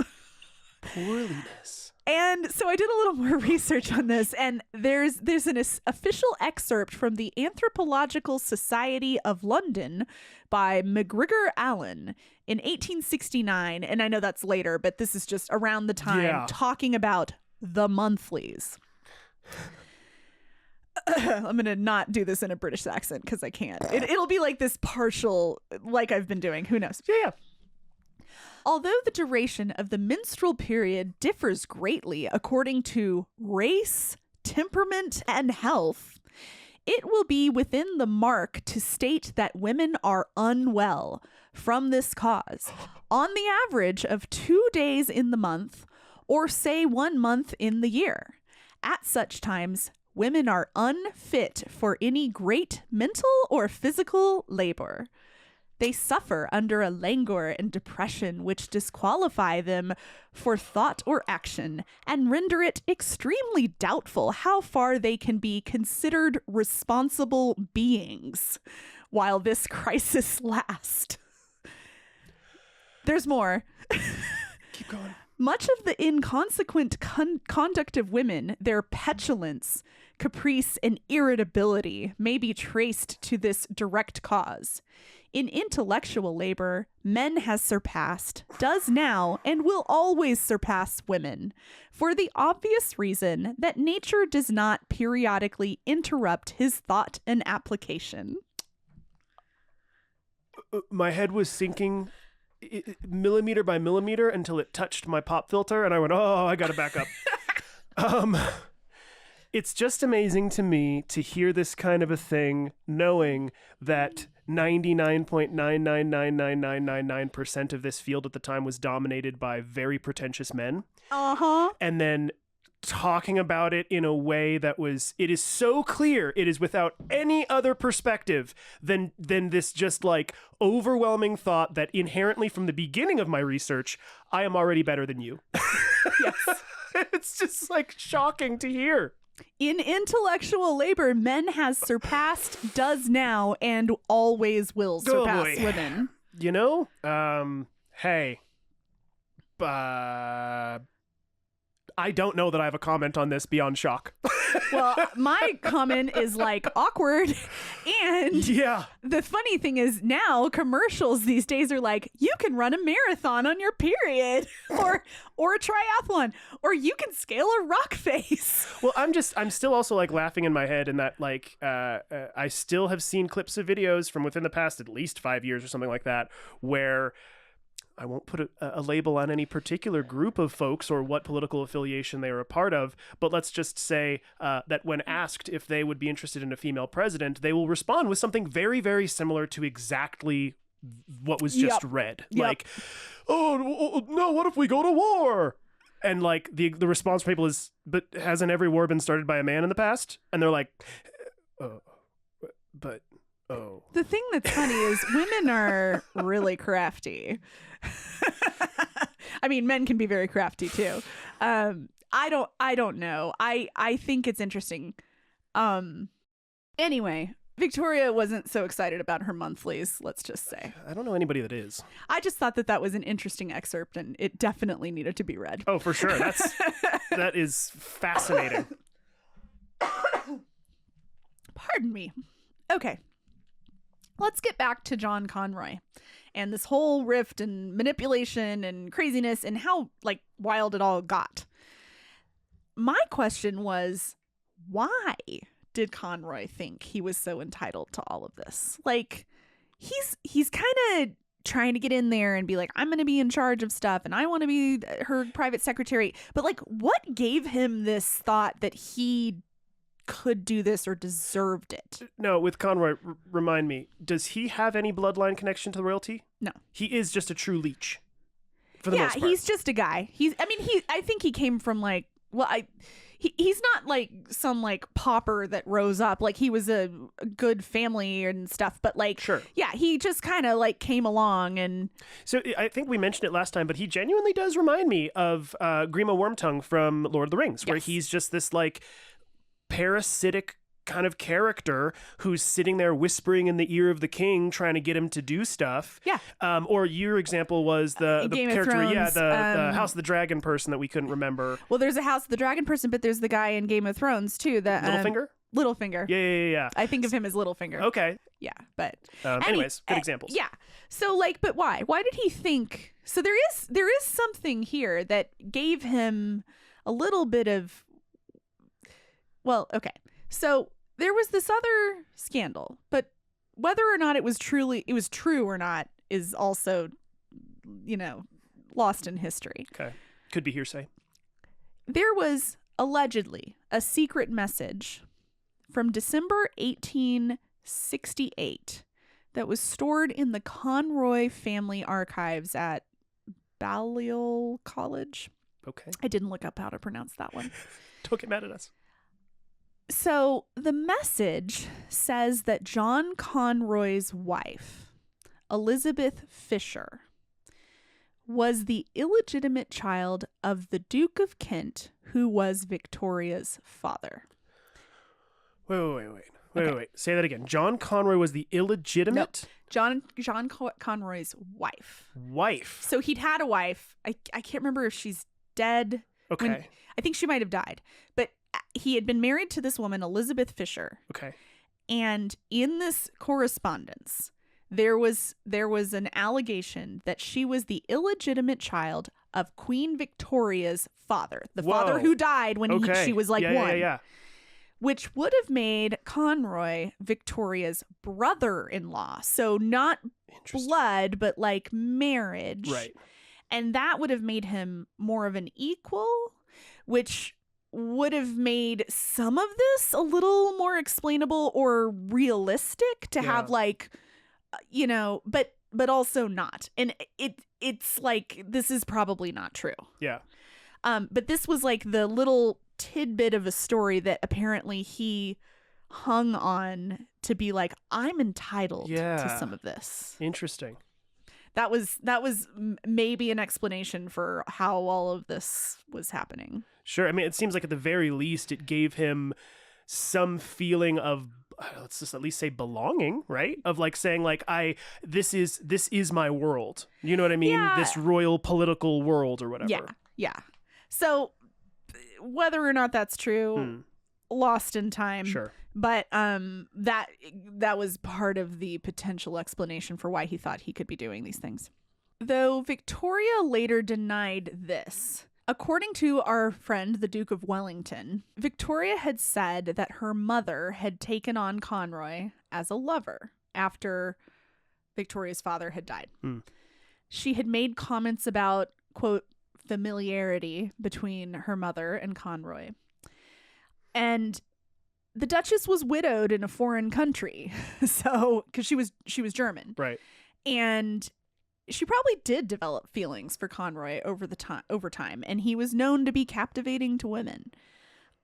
Poorliness. And so I did a little more research on this, and there's an official excerpt from the Anthropological Society of London by MacGregor Allen in 1869, and I know that's later, but this is just around the time talking about the monthlies. I'm going to not do this in a British accent because I can't. It'll be like this partial, like I've been doing. Who knows? Yeah. Although the duration of the menstrual period differs greatly according to race, temperament, and health, it will be within the mark to state that women are unwell from this cause on the average of 2 days in the month, or say 1 month in the year. At such times, women are unfit for any great mental or physical labor. They suffer under a languor and depression which disqualify them for thought or action and render it extremely doubtful how far they can be considered responsible beings while this crisis lasts. There's more. Keep going. Much of the inconsequent conduct of women, their petulance, caprice, and irritability may be traced to this direct cause. In intellectual labor, men has surpassed, does now, and will always surpass women, for the obvious reason that nature does not periodically interrupt his thought and application. My head was sinking millimeter by millimeter until it touched my pop filter, and I went, oh, I gotta back up. It's just amazing to me to hear this kind of a thing, knowing that 99.9999999% of this field at the time was dominated by very pretentious men. And then talking about it in a way that was, it is so clear, it is without any other perspective than this just like overwhelming thought that inherently from the beginning of my research, I am already better than you. Yes. It's just like shocking to hear. In intellectual labor, men has surpassed, does now, and always will surpass women. You know, hey, I don't know that I have a comment on this beyond shock. Well, my comment is like awkward. And yeah, the funny thing is now commercials these days are like, you can run a marathon on your period or a triathlon, or you can scale a rock face. Well, I'm still also like laughing in my head in that like, I still have seen clips of videos from within the past at least 5 years or something like that, where I won't put a label on any particular group of folks or what political affiliation they are a part of, but let's just say that when asked if they would be interested in a female president, they will respond with something very, very similar to exactly what was just read. Yep. Like, oh, no, what if we go to war? And like the response from people is, but hasn't every war been started by a man in the past? And they're like, but... Oh. The thing that's funny is women are really crafty. I mean, men can be very crafty too. I don't know. I think it's interesting. Anyway, Victoria wasn't so excited about her monthlies, let's just say. I don't know anybody that is. I just thought that was an interesting excerpt and it definitely needed to be read. Oh, for sure. That is fascinating. Pardon me. Okay. Let's get back to John Conroy and this whole rift and manipulation and craziness and how like wild it all got. My question was, why did Conroy think he was so entitled to all of this? Like, he's kind of trying to get in there and be like, I'm going to be in charge of stuff and I want to be her private secretary. But like, what gave him this thought that he could do this or deserved it? No, with Conroy, remind me, does he have any bloodline connection to the royalty? No. He is just a true leech. For the most part. He's just a guy. I think he came from like, he's not like some like pauper that rose up. Like he was a good family and stuff, but like, sure. Yeah, he just kind of like came along and. So I think we mentioned it last time, but he genuinely does remind me of Grima Wormtongue from Lord of the Rings, where he's just this like parasitic kind of character who's sitting there whispering in the ear of the king, trying to get him to do stuff. Yeah. Or your example was the Game of character, Thrones, the House of the Dragon person that we couldn't remember. Well, there's a House of the Dragon person, but there's the guy in Game of Thrones too. That Littlefinger. Littlefinger. Yeah. I think of him as Littlefinger. Okay. Yeah, but anyways, good examples. Yeah. So like, but why? Why did he think? So there is something here that gave him a little bit of. Well, okay. So there was this other scandal, but whether or not it was true or not is also, lost in history. Okay. Could be hearsay. There was allegedly a secret message from December 1868 that was stored in the Conroy family archives at Balliol College. Okay. I didn't look up how to pronounce that one. Don't get mad at us. So the message says that John Conroy's wife, Elizabeth Fisher, was the illegitimate child of the Duke of Kent, who was Victoria's father. Wait. Say that again. John Conroy was the illegitimate? Nope. John Conroy's wife. Wife. So he'd had a wife. I can't remember if she's dead. Okay. I think she might have died. But he had been married to this woman, Elizabeth Fisher. Okay. And in this correspondence, there was an allegation that she was the illegitimate child of Queen Victoria's father, the father who died when she was like one. Yeah. Which would have made Conroy Victoria's brother-in-law. So not blood, but like marriage. Right. And that would have made him more of an equal, which would have made some of this a little more explainable or realistic to have like, but also not. And it's like, this is probably not true. Yeah. But this was like the little tidbit of a story that apparently he hung on to be like, I'm entitled to some of this. Interesting. That was maybe an explanation for how all of this was happening. Sure. I mean, it seems like at the very least, it gave him some feeling of, let's just at least say belonging, right? Of like saying like, this is my world. You know what I mean? Yeah. This royal political world or whatever. Yeah. So whether or not that's true, lost in time. Sure. But that was part of the potential explanation for why he thought he could be doing these things. Though Victoria later denied this. According to our friend, the Duke of Wellington, Victoria had said that her mother had taken on Conroy as a lover after Victoria's father had died. she had made comments about, quote, familiarity between her mother and Conroy. And the Duchess was widowed in a foreign country, so because she was German, Right. and she probably did develop feelings for Conroy over time, and he was known to be captivating to women.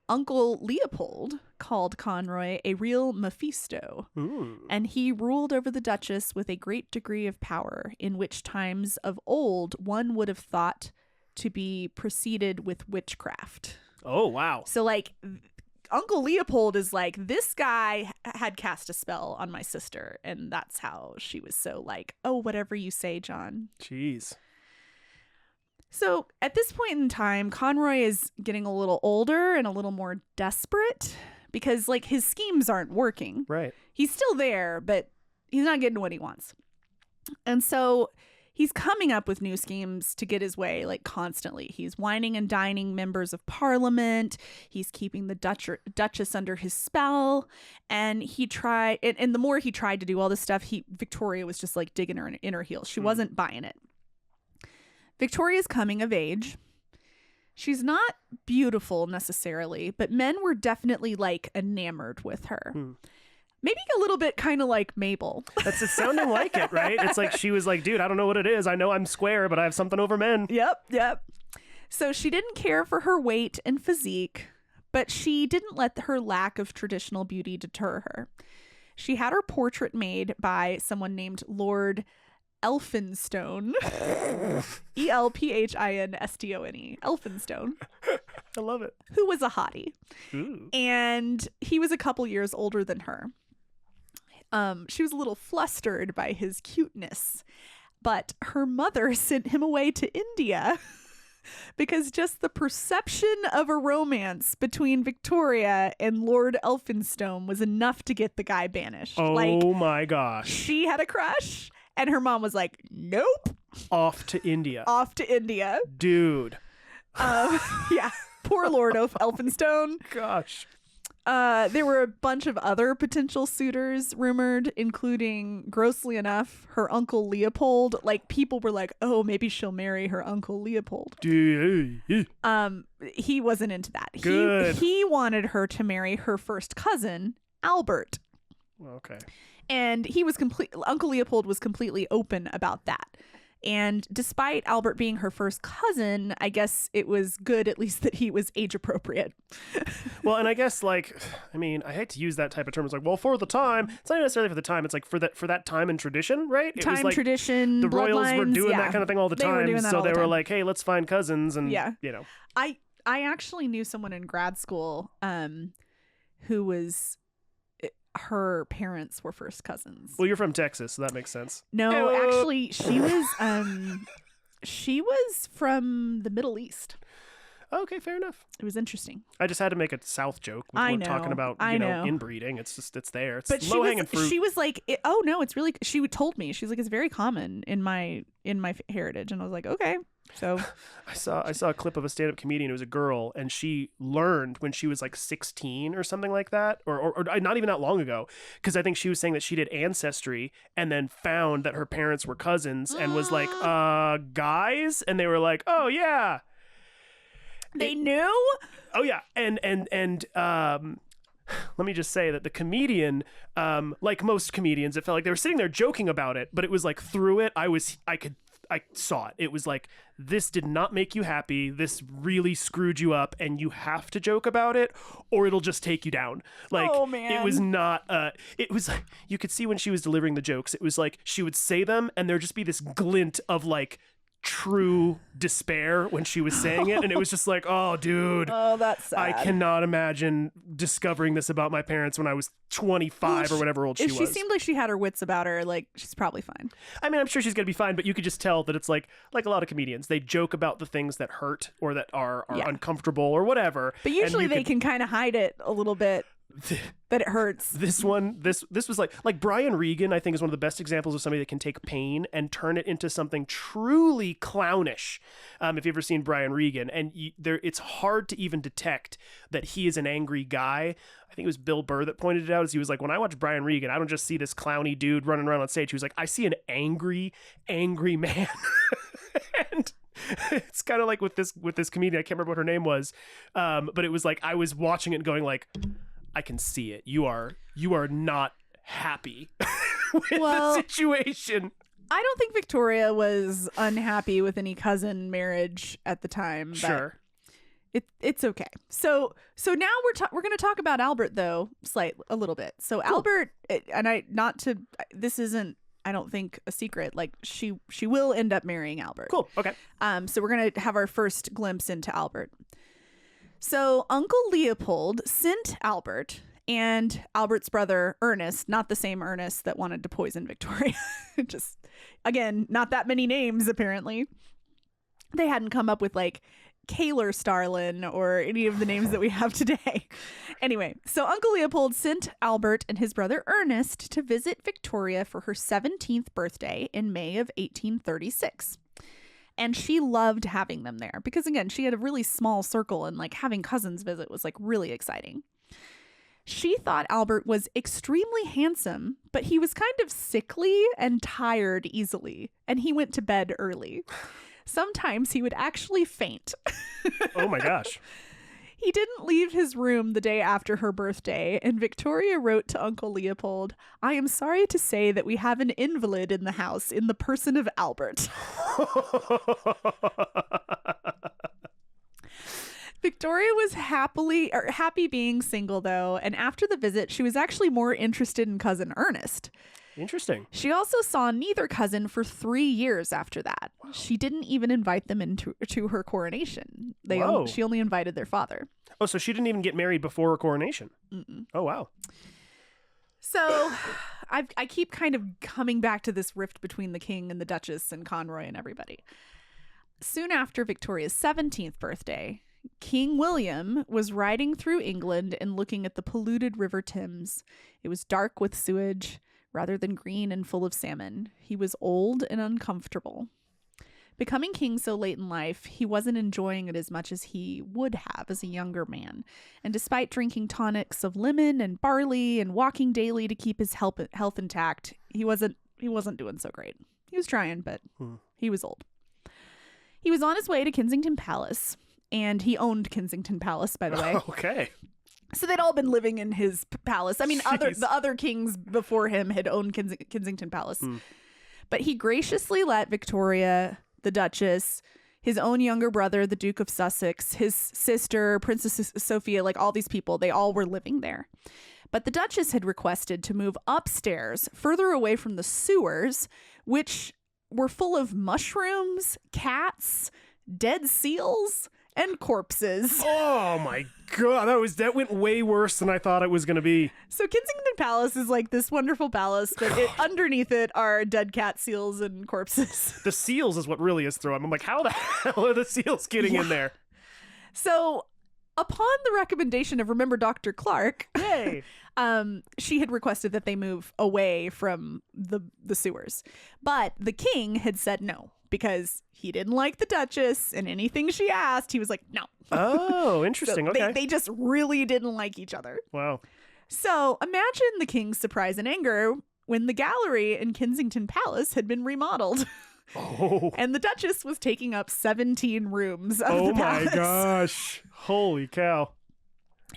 Uncle Leopold called Conroy a real Mephisto, and he ruled over the Duchess with a great degree of power, in which times of old one would have thought to be preceded with witchcraft. Oh, wow. So, like, Uncle Leopold is like, this guy had cast a spell on my sister, and that's how she was so like, oh, whatever you say, John. Jeez. So at this point in time, Conroy is getting a little older and a little more desperate because, like, his schemes aren't working. Right. He's still there, but he's not getting what he wants. And so he's coming up with new schemes to get his way, like, constantly. He's wining and dining members of parliament. He's keeping the Duchess under his spell. And and the more he tried to do all this stuff, Victoria was just, like, digging her in her heels. She wasn't buying it. Victoria's coming of age. She's not beautiful necessarily, but men were definitely, like, enamored with her. Maybe a little bit kind of like Mabel. It's sounding like it, right? It's like she was like, dude, I don't know what it is. I know I'm square, but I have something over men. Yep. So she didn't care for her weight and physique, but she didn't let her lack of traditional beauty deter her. She had her portrait made by someone named Lord Elphinstone. Elphinstone. Elphinstone. I love it. Who was a hottie. Ooh. And he was a couple years older than her. She was a little flustered by his cuteness, but her mother sent him away to India because just the perception of a romance between Victoria and Lord Elphinstone was enough to get the guy banished. Oh my gosh. She had a crush, and her mom was like, nope. Off to India. Dude. Yeah. Poor Lord Elphinstone. Gosh. There were a bunch of other potential suitors rumored, including, grossly enough, her Uncle Leopold. Like, people were like, oh, maybe she'll marry her Uncle Leopold. Dude. He wasn't into that. Good. He wanted her to marry her first cousin, Albert. Okay. And Uncle Leopold was completely open about that. And despite Albert being her first cousin, I guess it was good at least that he was age appropriate. Well, and I guess, like, I mean, I hate to use that type of term. It's like, well, for the time. It's not necessarily for the time. It's like for that time and tradition, right? It was like Tradition, the royals were doing that kind of thing all the They were time. doing that So all the they were time. like, hey, let's find cousins, and you know. I actually knew someone in grad school who was, her parents were first cousins. Well, you're from Texas, so that makes sense. No, actually, she was from the Middle East. Okay, fair enough. It was interesting. I just had to make a South joke with I one know, talking about I know. inbreeding. It's there. It's But low hanging fruit. she was like, oh no, it's really. She told me, she's like, it's very common in my heritage, and I was like, okay. So I saw a clip of a stand-up comedian who was a girl, and she learned when she was like 16 or something like that, or not even that long ago, because I think she was saying that she did Ancestry and then found that her parents were cousins and was like, guys, and they were like, oh yeah, they knew. Oh yeah, and let me just say that the comedian, like most comedians, it felt like they were sitting there joking about it, but it was like through it, I saw it. It was like, this did not make you happy. This really screwed you up, and you have to joke about it, or it'll just take you down. Like, oh, man. It was not. It was like, you could see when she was delivering the jokes. It was like she would say them, and there'd just be this glint of like true despair when she was saying it, and it was just like, oh dude, oh, that's sad. I cannot imagine discovering this about my parents when I was 25 or whatever old she was. If she seemed like she had her wits about her, like, she's probably fine. I mean, I'm sure she's gonna be fine, but you could just tell that it's like a lot of comedians, they joke about the things that hurt or that are uncomfortable or whatever, but usually they can kind of hide it a little bit. that it hurts. This was like Brian Regan, I think, is one of the best examples of somebody that can take pain and turn it into something truly clownish. If you've ever seen Brian Regan, and it's hard to even detect that he is an angry guy. I think it was Bill Burr that pointed it out, as he was like, when I watch Brian Regan, I don't just see this clowny dude running around on stage. He was like, I see an angry man. And it's kind of like with this comedian, I can't remember what her name was, but it was like I was watching it and going like, I can see it. You are not happy with the situation. I don't think Victoria was unhappy with any cousin marriage at the time. But Sure. It's okay. So now we're going to talk about Albert though, a little bit. So cool. Albert, and this isn't, I don't think, a secret. Like she will end up marrying Albert. Cool. Okay. So we're going to have our first glimpse into Albert. So Uncle Leopold sent Albert and Albert's brother Ernest, not the same Ernest that wanted to poison Victoria. Just, again, not that many names apparently. They hadn't come up with like Kaler Starlin or any of the names that we have today. Anyway, so Uncle Leopold sent Albert and his brother Ernest to visit Victoria for her 17th birthday in May of 1836. And she loved having them there because, again, she had a really small circle and like having cousins visit was like really exciting. She thought Albert was extremely handsome, but he was kind of sickly and tired easily, and he went to bed early. Sometimes he would actually faint. Oh my gosh. He didn't leave his room the day after her birthday, and Victoria wrote to Uncle Leopold, I am sorry to say that we have an invalid in the house in the person of Albert. Victoria was happy being single, though, and after the visit, she was actually more interested in cousin Ernest. Interesting. She also saw neither cousin for 3 years after that. Wow. She didn't even invite them to her coronation. She only invited their father. Oh, so she didn't even get married before her coronation. Mm-mm. Oh, wow. So I keep kind of coming back to this rift between the king and the Duchess and Conroy and everybody. Soon after Victoria's 17th birthday, King William was riding through England and looking at the polluted River Thames. It was dark with sewage rather than green and full of salmon. He was old and uncomfortable. Becoming king so late in life, he wasn't enjoying it as much as he would have as a younger man. And despite drinking tonics of lemon and barley and walking daily to keep his health intact, he wasn't doing so great. He was trying, but he was old. He was on his way to Kensington Palace, and he owned Kensington Palace, by the way. Okay. So they'd all been living in his palace. I mean, the other kings before him had owned Kensington Palace. But he graciously let Victoria, the Duchess, his own younger brother, the Duke of Sussex, his sister, Princess Sophia, like all these people, they all were living there. But the Duchess had requested to move upstairs, further away from the sewers, which were full of mushrooms, cats, dead seals, and corpses. Oh my god, that went way worse than I thought it was going to be. So Kensington Palace is like this wonderful palace, but underneath it are dead cat seals and corpses. The seals is what really is throwing. I'm like, how the hell are the seals getting in there? So upon the recommendation of, remember, Dr. Clark, yay, she had requested that they move away from the sewers. But the king had said no, because he didn't like the Duchess, and anything she asked, he was like, no. Oh, interesting. So okay. They just really didn't like each other. Wow. So imagine the king's surprise and anger when the gallery in Kensington Palace had been remodeled. Oh. And the Duchess was taking up 17 rooms of the palace. Oh my gosh. Holy cow.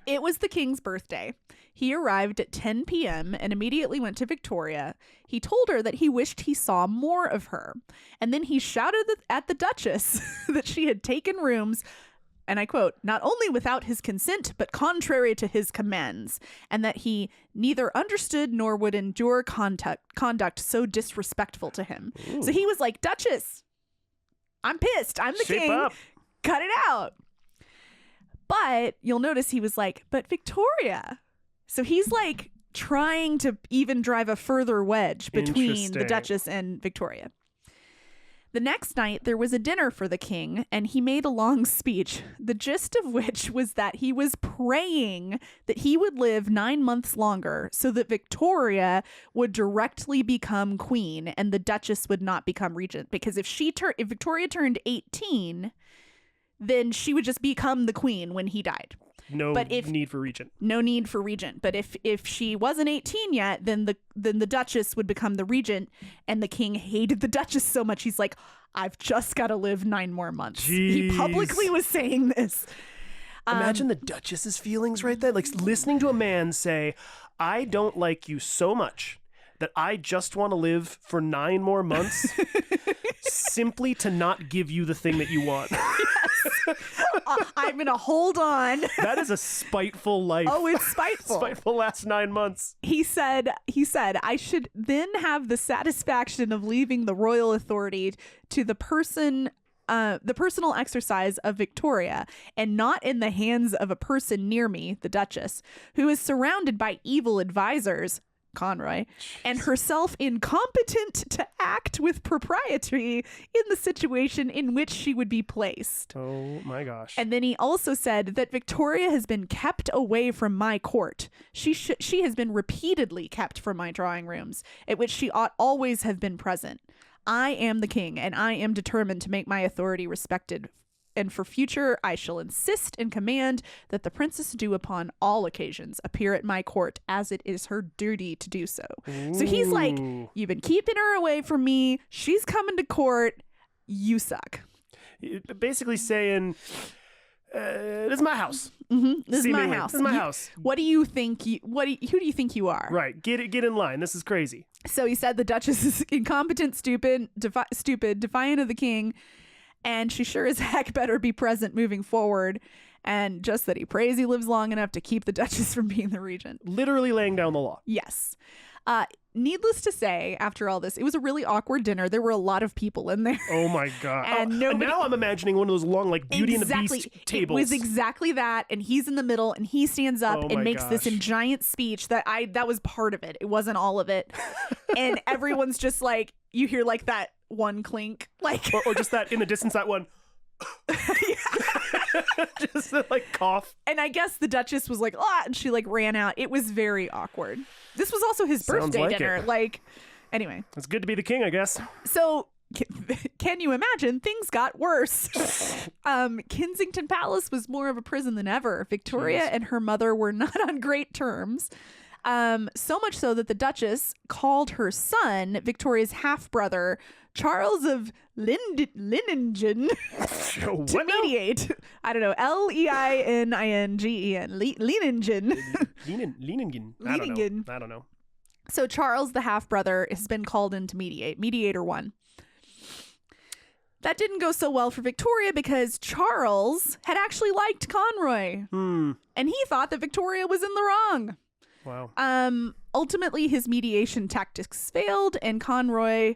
It was the king's birthday. He arrived at 10 p.m. and immediately went to Victoria. He told her that he wished he saw more of her. And then he shouted at the Duchess that she had taken rooms, and I quote, not only without his consent, but contrary to his commands, and that he neither understood nor would endure conduct so disrespectful to him. Ooh. So he was like, Duchess, I'm pissed. I'm the king. Up. Cut it out. But you'll notice he was like, but Victoria. So he's like trying to even drive a further wedge between the Duchess and Victoria. The next night, there was a dinner for the king, and he made a long speech, the gist of which was that he was praying that he would live 9 months longer so that Victoria would directly become queen and the Duchess would not become regent. Because if Victoria turned 18, then she would just become the queen when he died. No need for regent. No need for regent. But if she wasn't 18 yet, then the Duchess would become the regent, and the king hated the Duchess so much he's like, I've just got to live 9 more months. Jeez. He publicly was saying this. Imagine the Duchess's feelings right there. Like listening to a man say, I don't like you so much that I just want to live for 9 more months simply to not give you the thing that you want. I'm going to hold on. That is a spiteful life. Oh, it's spiteful. Spiteful last 9 months. He said, I should then have the satisfaction of leaving the royal authority to the personal exercise of Victoria, and not in the hands of a person near me, the Duchess, who is surrounded by evil advisors, Conroy, and herself incompetent to act with propriety in the situation in which she would be placed. Oh my gosh. And then he also said that Victoria has been kept away from my court. She has been repeatedly kept from my drawing rooms, at which she ought always have been present. I am the king, and I am determined to make my authority respected. And for future, I shall insist and command that the princess do upon all occasions appear at my court, as it is her duty to do so. Ooh. So he's like, you've been keeping her away from me. She's coming to court. You suck. Basically saying, this is my house. Mm-hmm. This is my house. This is my house. What do you think? Who do you think you are? Right. Get in line. This is crazy. So he said the Duchess is incompetent, stupid, defiant of the king. And she sure as heck better be present moving forward. And just that he prays he lives long enough to keep the Duchess from being the regent. Literally laying down the law. Yes. Needless to say, after all this, it was a really awkward dinner. There were a lot of people in there. Oh my God. And now I'm imagining one of those long, like, Beauty and the Beast tables. It was exactly that. And he's in the middle and he stands up and makes this giant speech that was part of it. It wasn't all of it. And everyone's just like, you hear like that one clink, like, or just that in the distance, that one. Just like cough. And I guess the Duchess was like, and she like ran out. It was very awkward. This was also his birthday dinner. Like, anyway, it's good to be the king, I guess. So can you imagine? Things got worse. Kensington Palace was more of a prison than ever. Victoria and her mother were not on great terms. So much so that the Duchess called her son, Victoria's half-brother, Charles of Leiningen, to mediate. I don't know, Leinin Leiningen. Leiningen. I don't know. So Charles, the half-brother, has been called in to mediate. Mediator 1. That didn't go so well for Victoria because Charles had actually liked Conroy. And he thought that Victoria was in the wrong. Wow. Ultimately, his mediation tactics failed, and Conroy,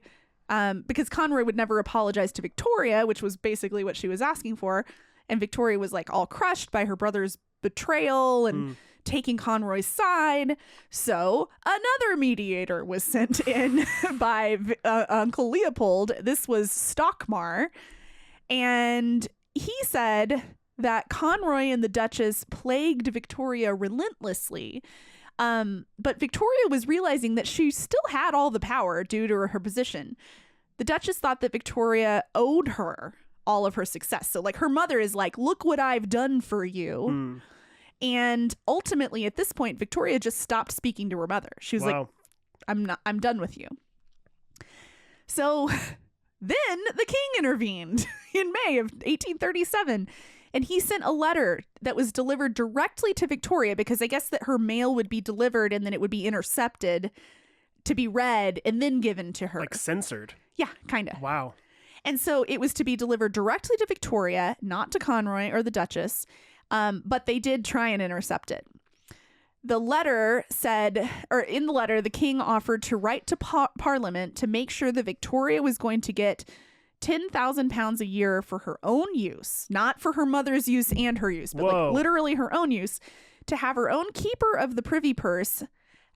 because Conroy would never apologize to Victoria, which was basically what she was asking for, and Victoria was like all crushed by her brother's betrayal and taking Conroy's side. So another mediator was sent in by Uncle Leopold. This was Stockmar, and he said that Conroy and the Duchess plagued Victoria relentlessly. But Victoria was realizing that she still had all the power due to her position. The Duchess thought that Victoria owed her all of her success. So like her mother is like, look what I've done for you. And ultimately at this point, Victoria just stopped speaking to her mother. She was like, I'm done with you. So then the king intervened in May of 1837. And he sent a letter that was delivered directly to Victoria because I guess that her mail would be delivered and then it would be intercepted to be read and then given to her. Like censored. Yeah, kind of. Wow. And so it was to be delivered directly to Victoria, not to Conroy or the Duchess, but they did try and intercept it. The letter said, or in the letter, the king offered to write to Parliament to make sure that Victoria was going to get £10,000 a year for her own use, not for her mother's use and her use, but like literally her own use, to have her own keeper of the privy purse,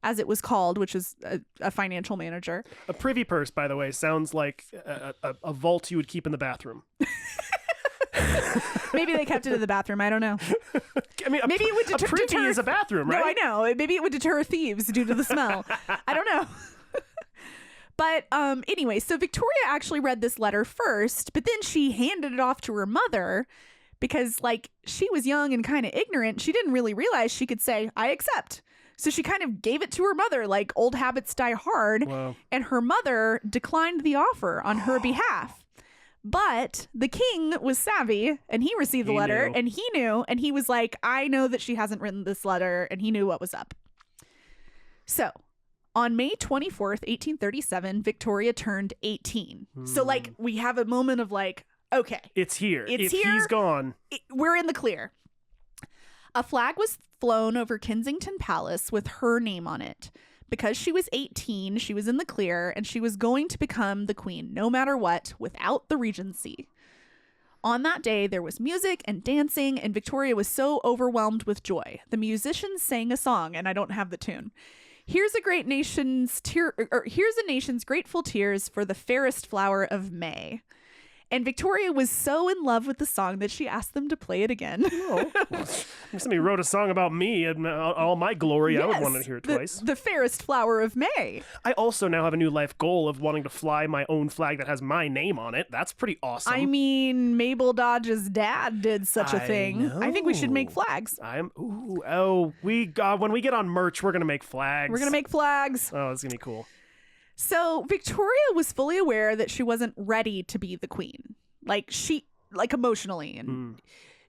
as it was called, which is a financial manager. A privy purse, by the way, sounds like a vault you would keep in the bathroom. Maybe they kept it in the bathroom. I don't know. I mean, maybe it would a privy is a bathroom, right? No, I know. Maybe it would deter thieves due to the smell. I don't know. But anyway, so Victoria actually read this letter first, but then she handed it off to her mother because, like, she was young and kind of ignorant. She didn't really realize she could say, I accept. So she kind of gave it to her mother, like old habits die hard. Wow. And her mother declined the offer on her behalf. But the king was savvy and he received the letter and he knew, and he was like, I know that she hasn't written this letter, and he knew what was up. So on May 24th, 1837, Victoria turned 18. So, like, we have a moment of like, okay. It's here. It's if here. He's gone. We're in the clear. A flag was flown over Kensington Palace with her name on it. Because she was 18, she was in the clear, and she was going to become the queen, no matter what, without the regency. On that day, there was music and dancing, and Victoria was so overwhelmed with joy. The musicians sang a song, and I don't have the tune. Here's a nation's grateful tears for the fairest flower of May. And Victoria was so in love with the song that she asked them to play it again. Oh, if somebody wrote a song about me and all my glory, Yes, I would want to hear it twice. The fairest flower of May. I also now have a new life goal of wanting to fly my own flag that has my name on it. That's pretty awesome. I mean, Mabel Dodge's dad did such a thing. I think we should make flags. When we get on merch, we're going to make flags. We're going to make flags. Oh, it's going to be cool. So Victoria was fully aware that she wasn't ready to be the queen. Like emotionally. And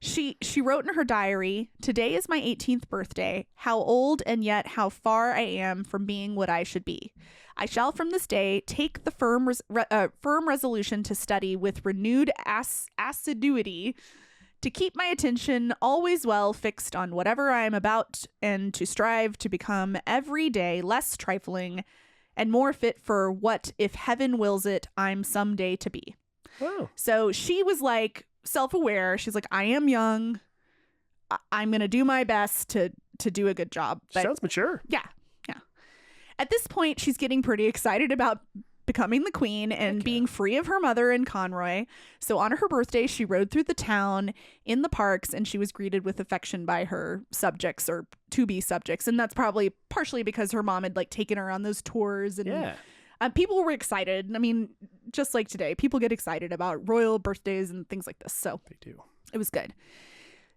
she wrote in her diary, today is my 18th birthday. How old and yet how far I am from being what I should be. I shall from this day take the firm resolution to study with renewed assiduity, to keep my attention always well fixed on whatever I am about, and to strive to become every day less trifling and more fit for what, if heaven wills it, I'm someday to be. Oh. So she was like self-aware. She's like, I am young. I'm going to do my best to do a good job. But sounds mature. Yeah. At this point, she's getting pretty excited about becoming the queen and being free of her mother and Conroy. So on her birthday, she rode through the town in the parks, and she was greeted with affection by her subjects, or to-be subjects. And that's probably partially because her mom had like taken her on those tours. And people were excited. I mean, just like today, people get excited about royal birthdays and things like this. So they do. It was good.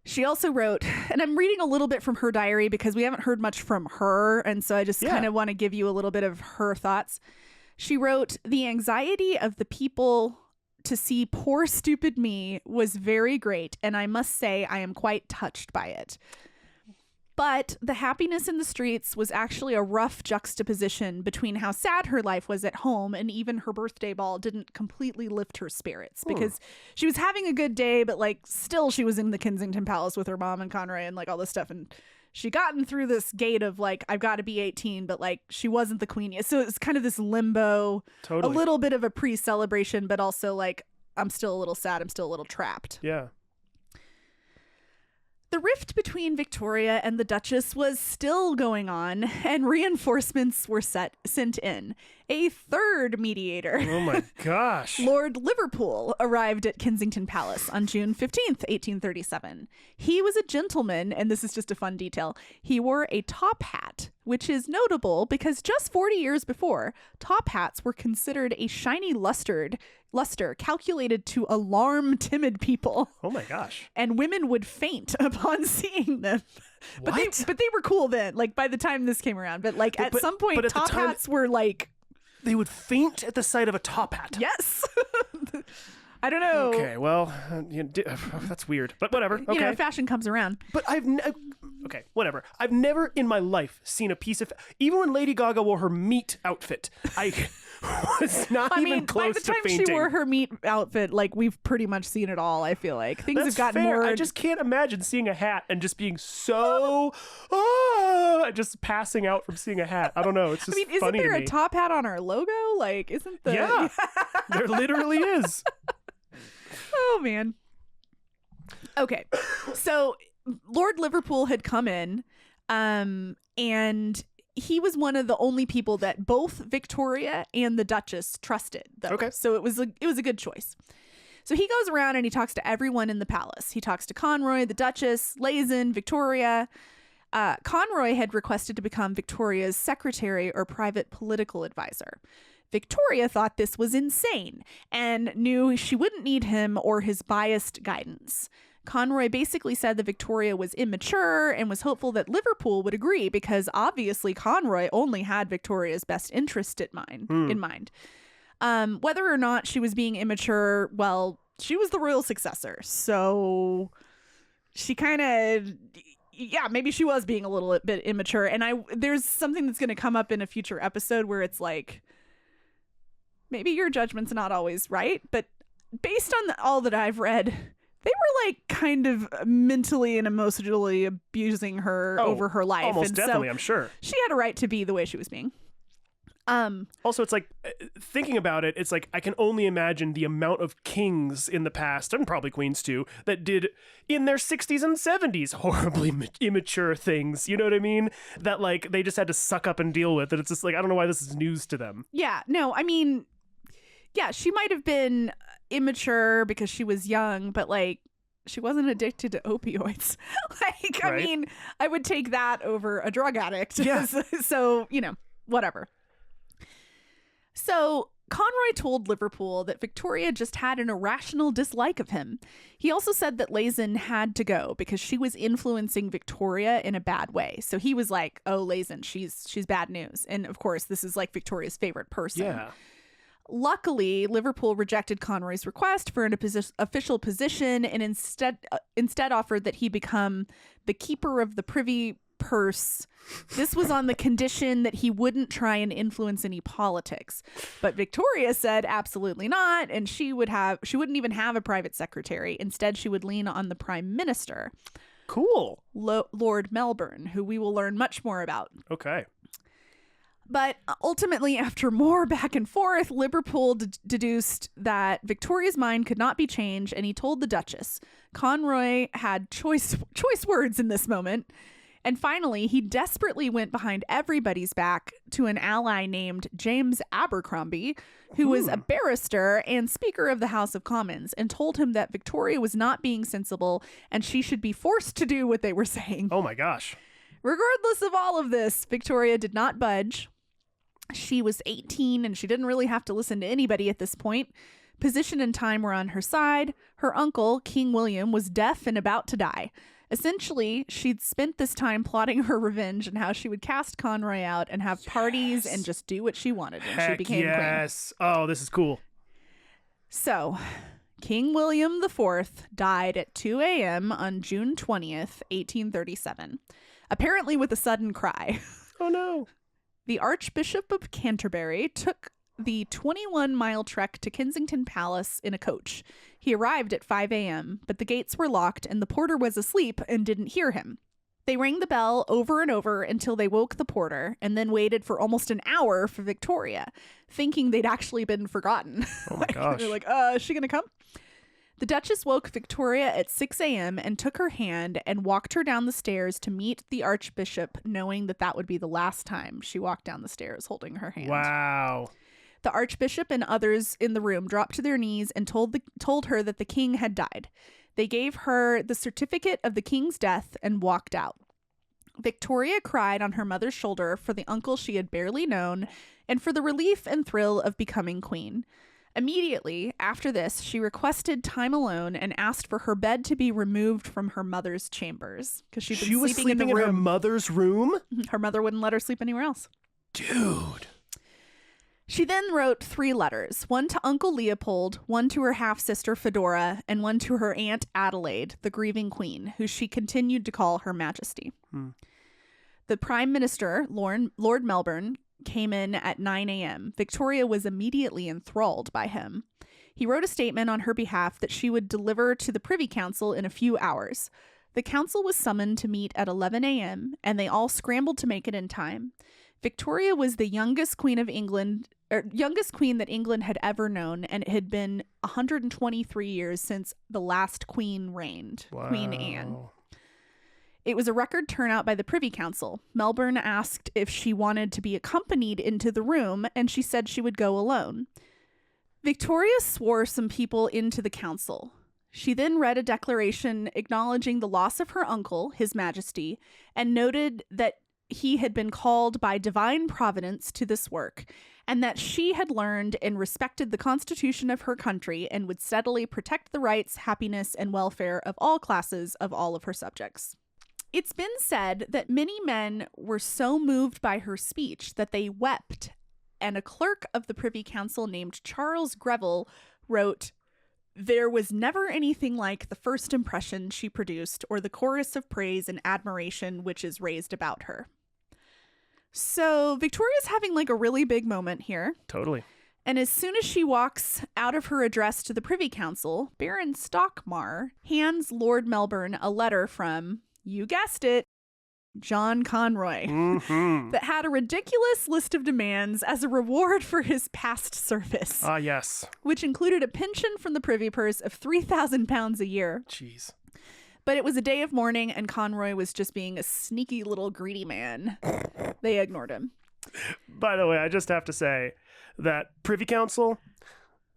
She also wrote, and I'm reading a little bit from her diary because we haven't heard much from her. And so I just kind of want to give you a little bit of her thoughts. She wrote, the anxiety of the people to see poor stupid me was very great, and I must say I am quite touched by it. But the happiness in the streets was actually a rough juxtaposition between how sad her life was at home, and even her birthday ball didn't completely lift her spirits, because she was having a good day, but like still she was in the Kensington Palace with her mom and Conroy and like all this stuff, and she gotten through this gate of like, I've got to be 18, but like she wasn't the queen yet. So it's kind of this limbo, a little bit of a pre-celebration, but also like, I'm still a little sad. I'm still a little trapped. Yeah. The rift between Victoria and the Duchess was still going on, and reinforcements were sent in. A third mediator, oh my gosh, Lord Liverpool, arrived at Kensington Palace on June 15th, 1837. He was a gentleman, and this is just a fun detail. He wore a top hat, which is notable because just 40 years before, top hats were considered a shiny luster calculated to alarm timid people. Oh my gosh. And women would faint upon seeing them. But they were cool then, like by the time this came around. But like at some point, top hats were like... They would faint at the sight of a top hat. Yes. I don't know. Okay, well, that's weird, but whatever. Okay. You know, fashion comes around. But okay, whatever. I've never in my life seen a piece of... Even when Lady Gaga wore her meat outfit, I was not even close to fainting. By the time she wore her meat outfit, like, we've pretty much seen it all, I feel like. Things have gotten more... I just can't imagine seeing a hat and just being so... just passing out from seeing a hat. I don't know. It's just funny to me. Isn't there a top hat on our logo? Like, isn't the... Yeah, there literally is. Oh, man. Okay. So Lord Liverpool had come in, and he was one of the only people that both Victoria and the Duchess trusted, though. Okay. So it was a good choice. So he goes around and he talks to everyone in the palace. He talks to Conroy, the Duchess, Lazen, Victoria. Conroy had requested to become Victoria's secretary or private political advisor. Victoria thought this was insane and knew she wouldn't need him or his biased guidance. Conroy basically said that Victoria was immature and was hopeful that Liverpool would agree because obviously Conroy only had Victoria's best interest in mind. Whether or not she was being immature, well, she was the royal successor. So she kind of, yeah, maybe she was being a little bit immature. And there's something that's going to come up in a future episode where it's like, maybe your judgment's not always right. But based on all that I've read, they were like kind of mentally and emotionally abusing her over her life. Almost and definitely, so I'm sure. She had a right to be the way she was being. Also, it's like, thinking about it, it's like, I can only imagine the amount of kings in the past, and probably queens too, that did in their 60s and 70s horribly immature things. You know what I mean? That like, they just had to suck up and deal with it. It's just like, I don't know why this is news to them. Yeah, no, I mean, yeah, she might have been immature because she was young, but like, she wasn't addicted to opioids. Like, Right. I mean, I would take that over a drug addict. Yeah. So, you know, whatever. So Conroy told Liverpool that Victoria just had an irrational dislike of him. He also said that Lazen had to go because she was influencing Victoria in a bad way. So he was like, oh, Lazen, she's bad news. And of course, this is like Victoria's favorite person. Yeah. Luckily, Liverpool rejected Conroy's request for an official position and instead offered that he become the keeper of the privy purse. This was on the condition that he wouldn't try and influence any politics. But Victoria said absolutely not, and she wouldn't even have a private secretary. Instead, she would lean on the Prime Minister. Cool. Lord Melbourne, who we will learn much more about. Okay. But ultimately, after more back and forth, Liverpool deduced that Victoria's mind could not be changed, and he told the Duchess. Conroy had choice words in this moment. And finally, he desperately went behind everybody's back to an ally named James Abercrombie, who was a barrister and Speaker of the House of Commons, and told him that Victoria was not being sensible and she should be forced to do what they were saying. Oh my gosh. Regardless of all of this, Victoria did not budge. She was 18 and she didn't really have to listen to anybody at this point. Position and time were on her side. Her uncle, King William, was deaf and about to die. Essentially, she'd spent this time plotting her revenge and how she would cast Conroy out and have parties and just do what she wanted. And she became queen. Yes. Oh, this is cool. So, King William IV died at 2 a.m. on June 20th, 1837, apparently with a sudden cry. Oh, no. The Archbishop of Canterbury took the 21-mile trek to Kensington Palace in a coach. He arrived at 5 a.m., but the gates were locked and the porter was asleep and didn't hear him. They rang the bell over and over until they woke the porter and then waited for almost an hour for Victoria, thinking they'd actually been forgotten. Oh my gosh. They're like, is she going to come? The Duchess woke Victoria at 6 a.m. and took her hand and walked her down the stairs to meet the Archbishop, knowing that that would be the last time she walked down the stairs holding her hand. Wow. The Archbishop and others in the room dropped to their knees and told her that the king had died. They gave her the certificate of the king's death and walked out. Victoria cried on her mother's shoulder for the uncle she had barely known and for the relief and thrill of becoming queen. Immediately after this, she requested time alone and asked for her bed to be removed from her mother's chambers because She was sleeping in her mother's room? Her mother wouldn't let her sleep anywhere else. Dude. She then wrote 3 letters, one to Uncle Leopold, one to her half-sister Fedora, and one to her Aunt Adelaide, the grieving queen, who she continued to call Her Majesty. The Prime Minister, Lord Melbourne, came in at 9 a.m. Victoria was immediately enthralled by him. He wrote a statement on her behalf that she would deliver to the Privy Council in a few hours. The council was summoned to meet at 11 a.m., and they all scrambled to make it in time. Victoria was the youngest queen that England had ever known, and it had been 123 years since the last queen reigned, Wow. Queen Anne. It was a record turnout by the Privy Council. Melbourne asked if she wanted to be accompanied into the room, and she said she would go alone. Victoria swore some people into the council. She then read a declaration acknowledging the loss of her uncle, His Majesty, and noted that he had been called by divine providence to this work, and that she had learned and respected the constitution of her country and would steadily protect the rights, happiness, and welfare of all classes of all of her subjects. It's been said that many men were so moved by her speech that they wept, and a clerk of the Privy Council named Charles Greville wrote, "There was never anything like the first impression she produced or the chorus of praise and admiration which is raised about her." So Victoria's having like a really big moment here. Totally. And as soon as she walks out of her address to the Privy Council, Baron Stockmar hands Lord Melbourne a letter from, you guessed it, John Conroy, that had a ridiculous list of demands as a reward for his past service. Ah, yes. Which included a pension from the privy purse of £3,000 a year. Jeez. But it was a day of mourning, and Conroy was just being a sneaky little greedy man. They ignored him. By the way, I just have to say that Privy Council,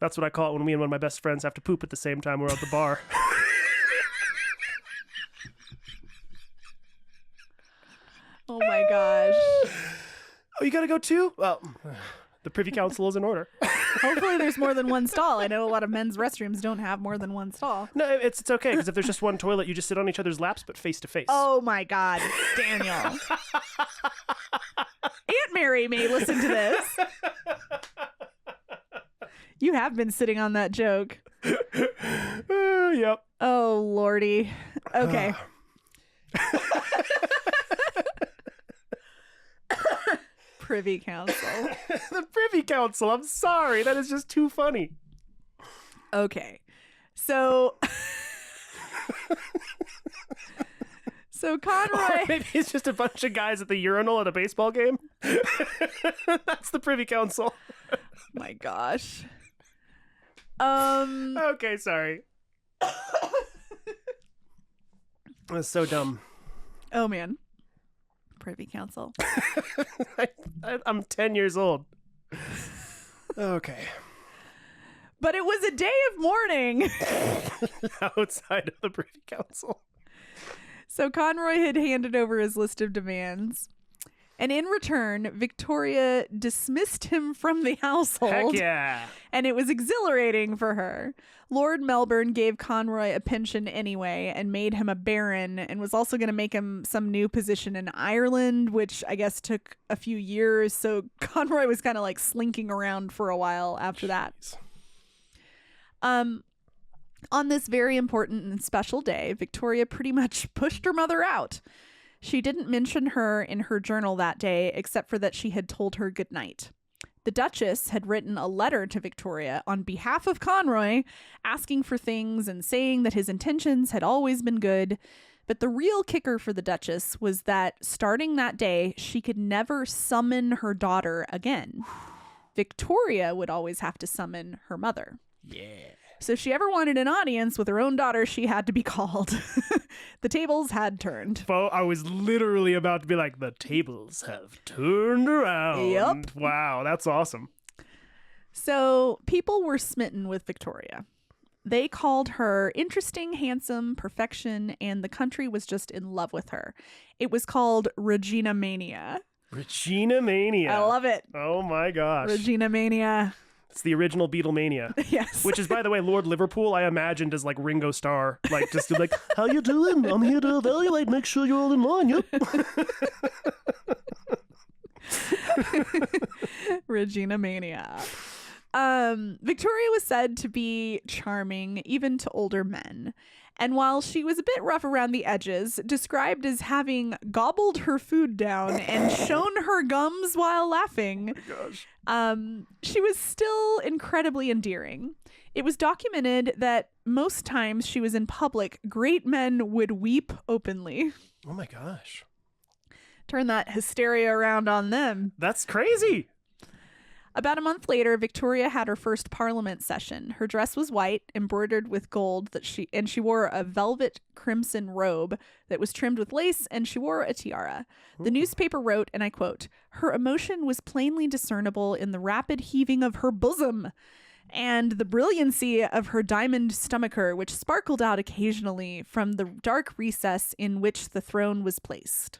that's what I call it when me and one of my best friends have to poop at the same time we're at the bar. Oh my gosh. Oh, you gotta go too? Well, the Privy Council is in order. Hopefully there's more than one stall. I know a lot of men's restrooms don't have more than one stall. No, it's okay, because if there's just one toilet, you just sit on each other's laps, but face to face. Oh my God, Daniel. Aunt Mary may listen to this. You have been sitting on that joke. Yep. Oh, Lordy. Okay. Privy Council. The Privy Council. I'm sorry. That is just too funny. Okay. So Conroy. Or maybe it's just a bunch of guys at the urinal at a baseball game. That's the Privy Council. My gosh. Okay, sorry. That's so dumb. Oh man. Privy Council. I'm 10 years old. Okay. But it was a day of mourning. Outside of the Privy Council. So Conroy had handed over his list of demands. And in return, Victoria dismissed him from the household. Heck yeah. And it was exhilarating for her. Lord Melbourne gave Conroy a pension anyway and made him a baron, and was also going to make him some new position in Ireland, which I guess took a few years. So Conroy was kind of like slinking around for a while after that. On this very important and special day, Victoria pretty much pushed her mother out. She didn't mention her in her journal that day, except for that she had told her goodnight. The Duchess had written a letter to Victoria on behalf of Conroy, asking for things and saying that his intentions had always been good. But the real kicker for the Duchess was that starting that day, she could never summon her daughter again. Victoria would always have to summon her mother. Yeah. So if she ever wanted an audience with her own daughter, she had to be called. The tables had turned. I was literally about to be like, the tables have turned around. Yep. Wow, that's awesome. So people were smitten with Victoria. They called her interesting, handsome, perfection, and the country was just in love with her. It was called Regina Mania. Regina Mania. I love it. Oh my gosh. Regina Mania. It's the original Beatlemania. Yes. Which is, by the way, Lord Liverpool, I imagined as like Ringo Starr. Like, just like, how you doing? I'm here to evaluate, make sure you're all in line. Yep. Regina Mania. Victoria was said to be charming, even to older men. And while she was a bit rough around the edges, described as having gobbled her food down and shown her gums while laughing, she was still incredibly endearing. It was documented that most times she was in public, great men would weep openly. Oh my gosh. Turn that hysteria around on them. That's crazy. About a month later, Victoria had her first Parliament session. Her dress was white, embroidered with gold, and she wore a velvet crimson robe that was trimmed with lace, and she wore a tiara. The newspaper wrote, and I quote, "Her emotion was plainly discernible in the rapid heaving of her bosom and the brilliancy of her diamond stomacher, which sparkled out occasionally from the dark recess in which the throne was placed."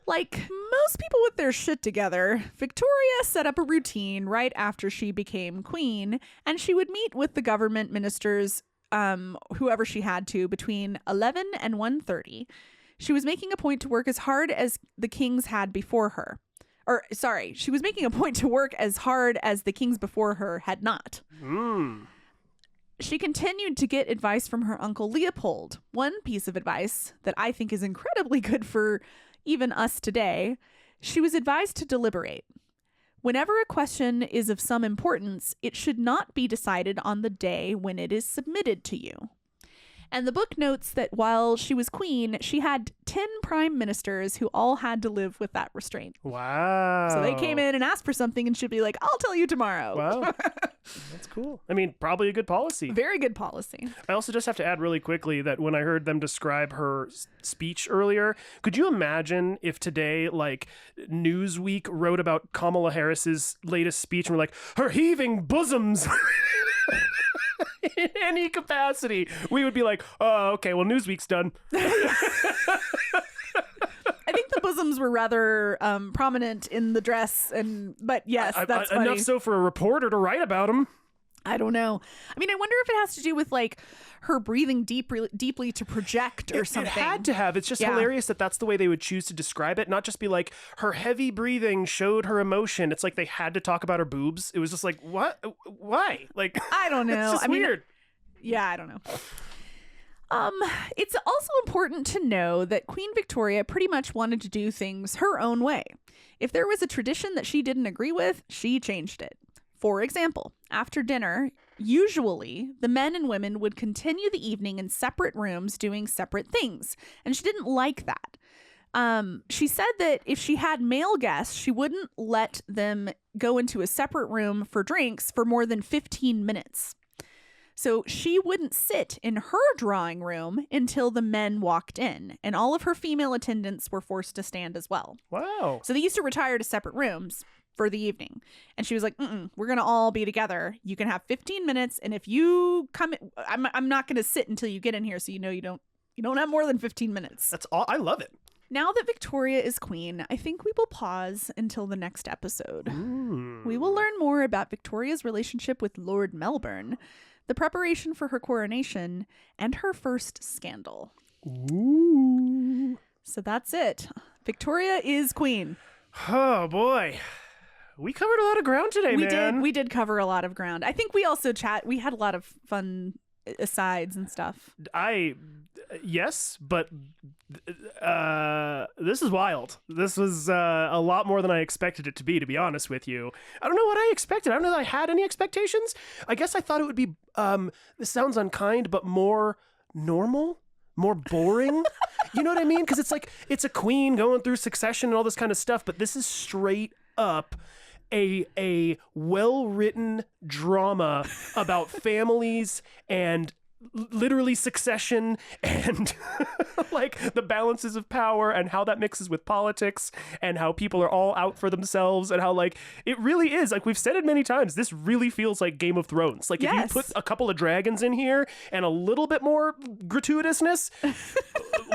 Like most people with their shit together, Victoria set up a routine right after she became queen, and she would meet with the government ministers, whoever she had to, between 11 and 1:30. She was making a point to work as hard as the kings had before her. She was making a point to work as hard as the kings before her had not. She continued to get advice from her uncle Leopold. One piece of advice that I think is incredibly good for even us today, she was advised to deliberate. Whenever a question is of some importance, it should not be decided on the day when it is submitted to you. And the book notes that while she was queen, she had 10 prime ministers who all had to live with that restraint. Wow. So they came in and asked for something and she'd be like, "I'll tell you tomorrow." Wow. That's cool. I mean, probably a good policy. Very good policy. I also just have to add really quickly that when I heard them describe her speech earlier, could you imagine if today, like, Newsweek wrote about Kamala Harris's latest speech and were like, her heaving bosoms in any capacity? We would be like, oh, okay, well, Newsweek's done. I think the bosoms were rather prominent in the dress, but yes, that's funny. Enough so for a reporter to write about them. I don't know. I mean, I wonder if it has to do with like her breathing deeply to project or something. It had to have. It's just hilarious that that's the way they would choose to describe it. Not just be like, her heavy breathing showed her emotion. It's like they had to talk about her boobs. It was just like, what? Why? Like, I don't know. It's just weird. Yeah, I don't know. It's also important to know that Queen Victoria pretty much wanted to do things her own way. If there was a tradition that she didn't agree with, she changed it. For example, after dinner, usually the men and women would continue the evening in separate rooms doing separate things, and she didn't like that. She said that if she had male guests, she wouldn't let them go into a separate room for drinks for more than 15 minutes. So she wouldn't sit in her drawing room until the men walked in, and all of her female attendants were forced to stand as well. Wow. So they used to retire to separate rooms for the evening. And she was like, we're going to all be together. You can have 15 minutes. And if you come in, I'm not going to sit until you get in here. So, you don't have more than 15 minutes. That's all. I love it. Now that Victoria is queen, I think we will pause until the next episode. We will learn more about Victoria's relationship with Lord Melbourne, the preparation for her coronation, and her first scandal. Ooh. So that's it. Victoria is queen. Oh, boy. We covered a lot of ground today, man. We did cover a lot of ground. I think we also we had a lot of fun asides and stuff. Yes, but this is wild. This was a lot more than I expected it to be honest with you. I don't know what I expected. I don't know that I had any expectations. I guess I thought it would be, this sounds unkind, but more normal, more boring. You know what I mean? Because it's like, it's a queen going through succession and all this kind of stuff, but this is straight up a well-written drama about families and literally succession and like the balances of power and how that mixes with politics and how people are all out for themselves and how like it really is, like we've said it many times, this really feels like Game of Thrones. Like if you put a couple of dragons in here and a little bit more gratuitousness,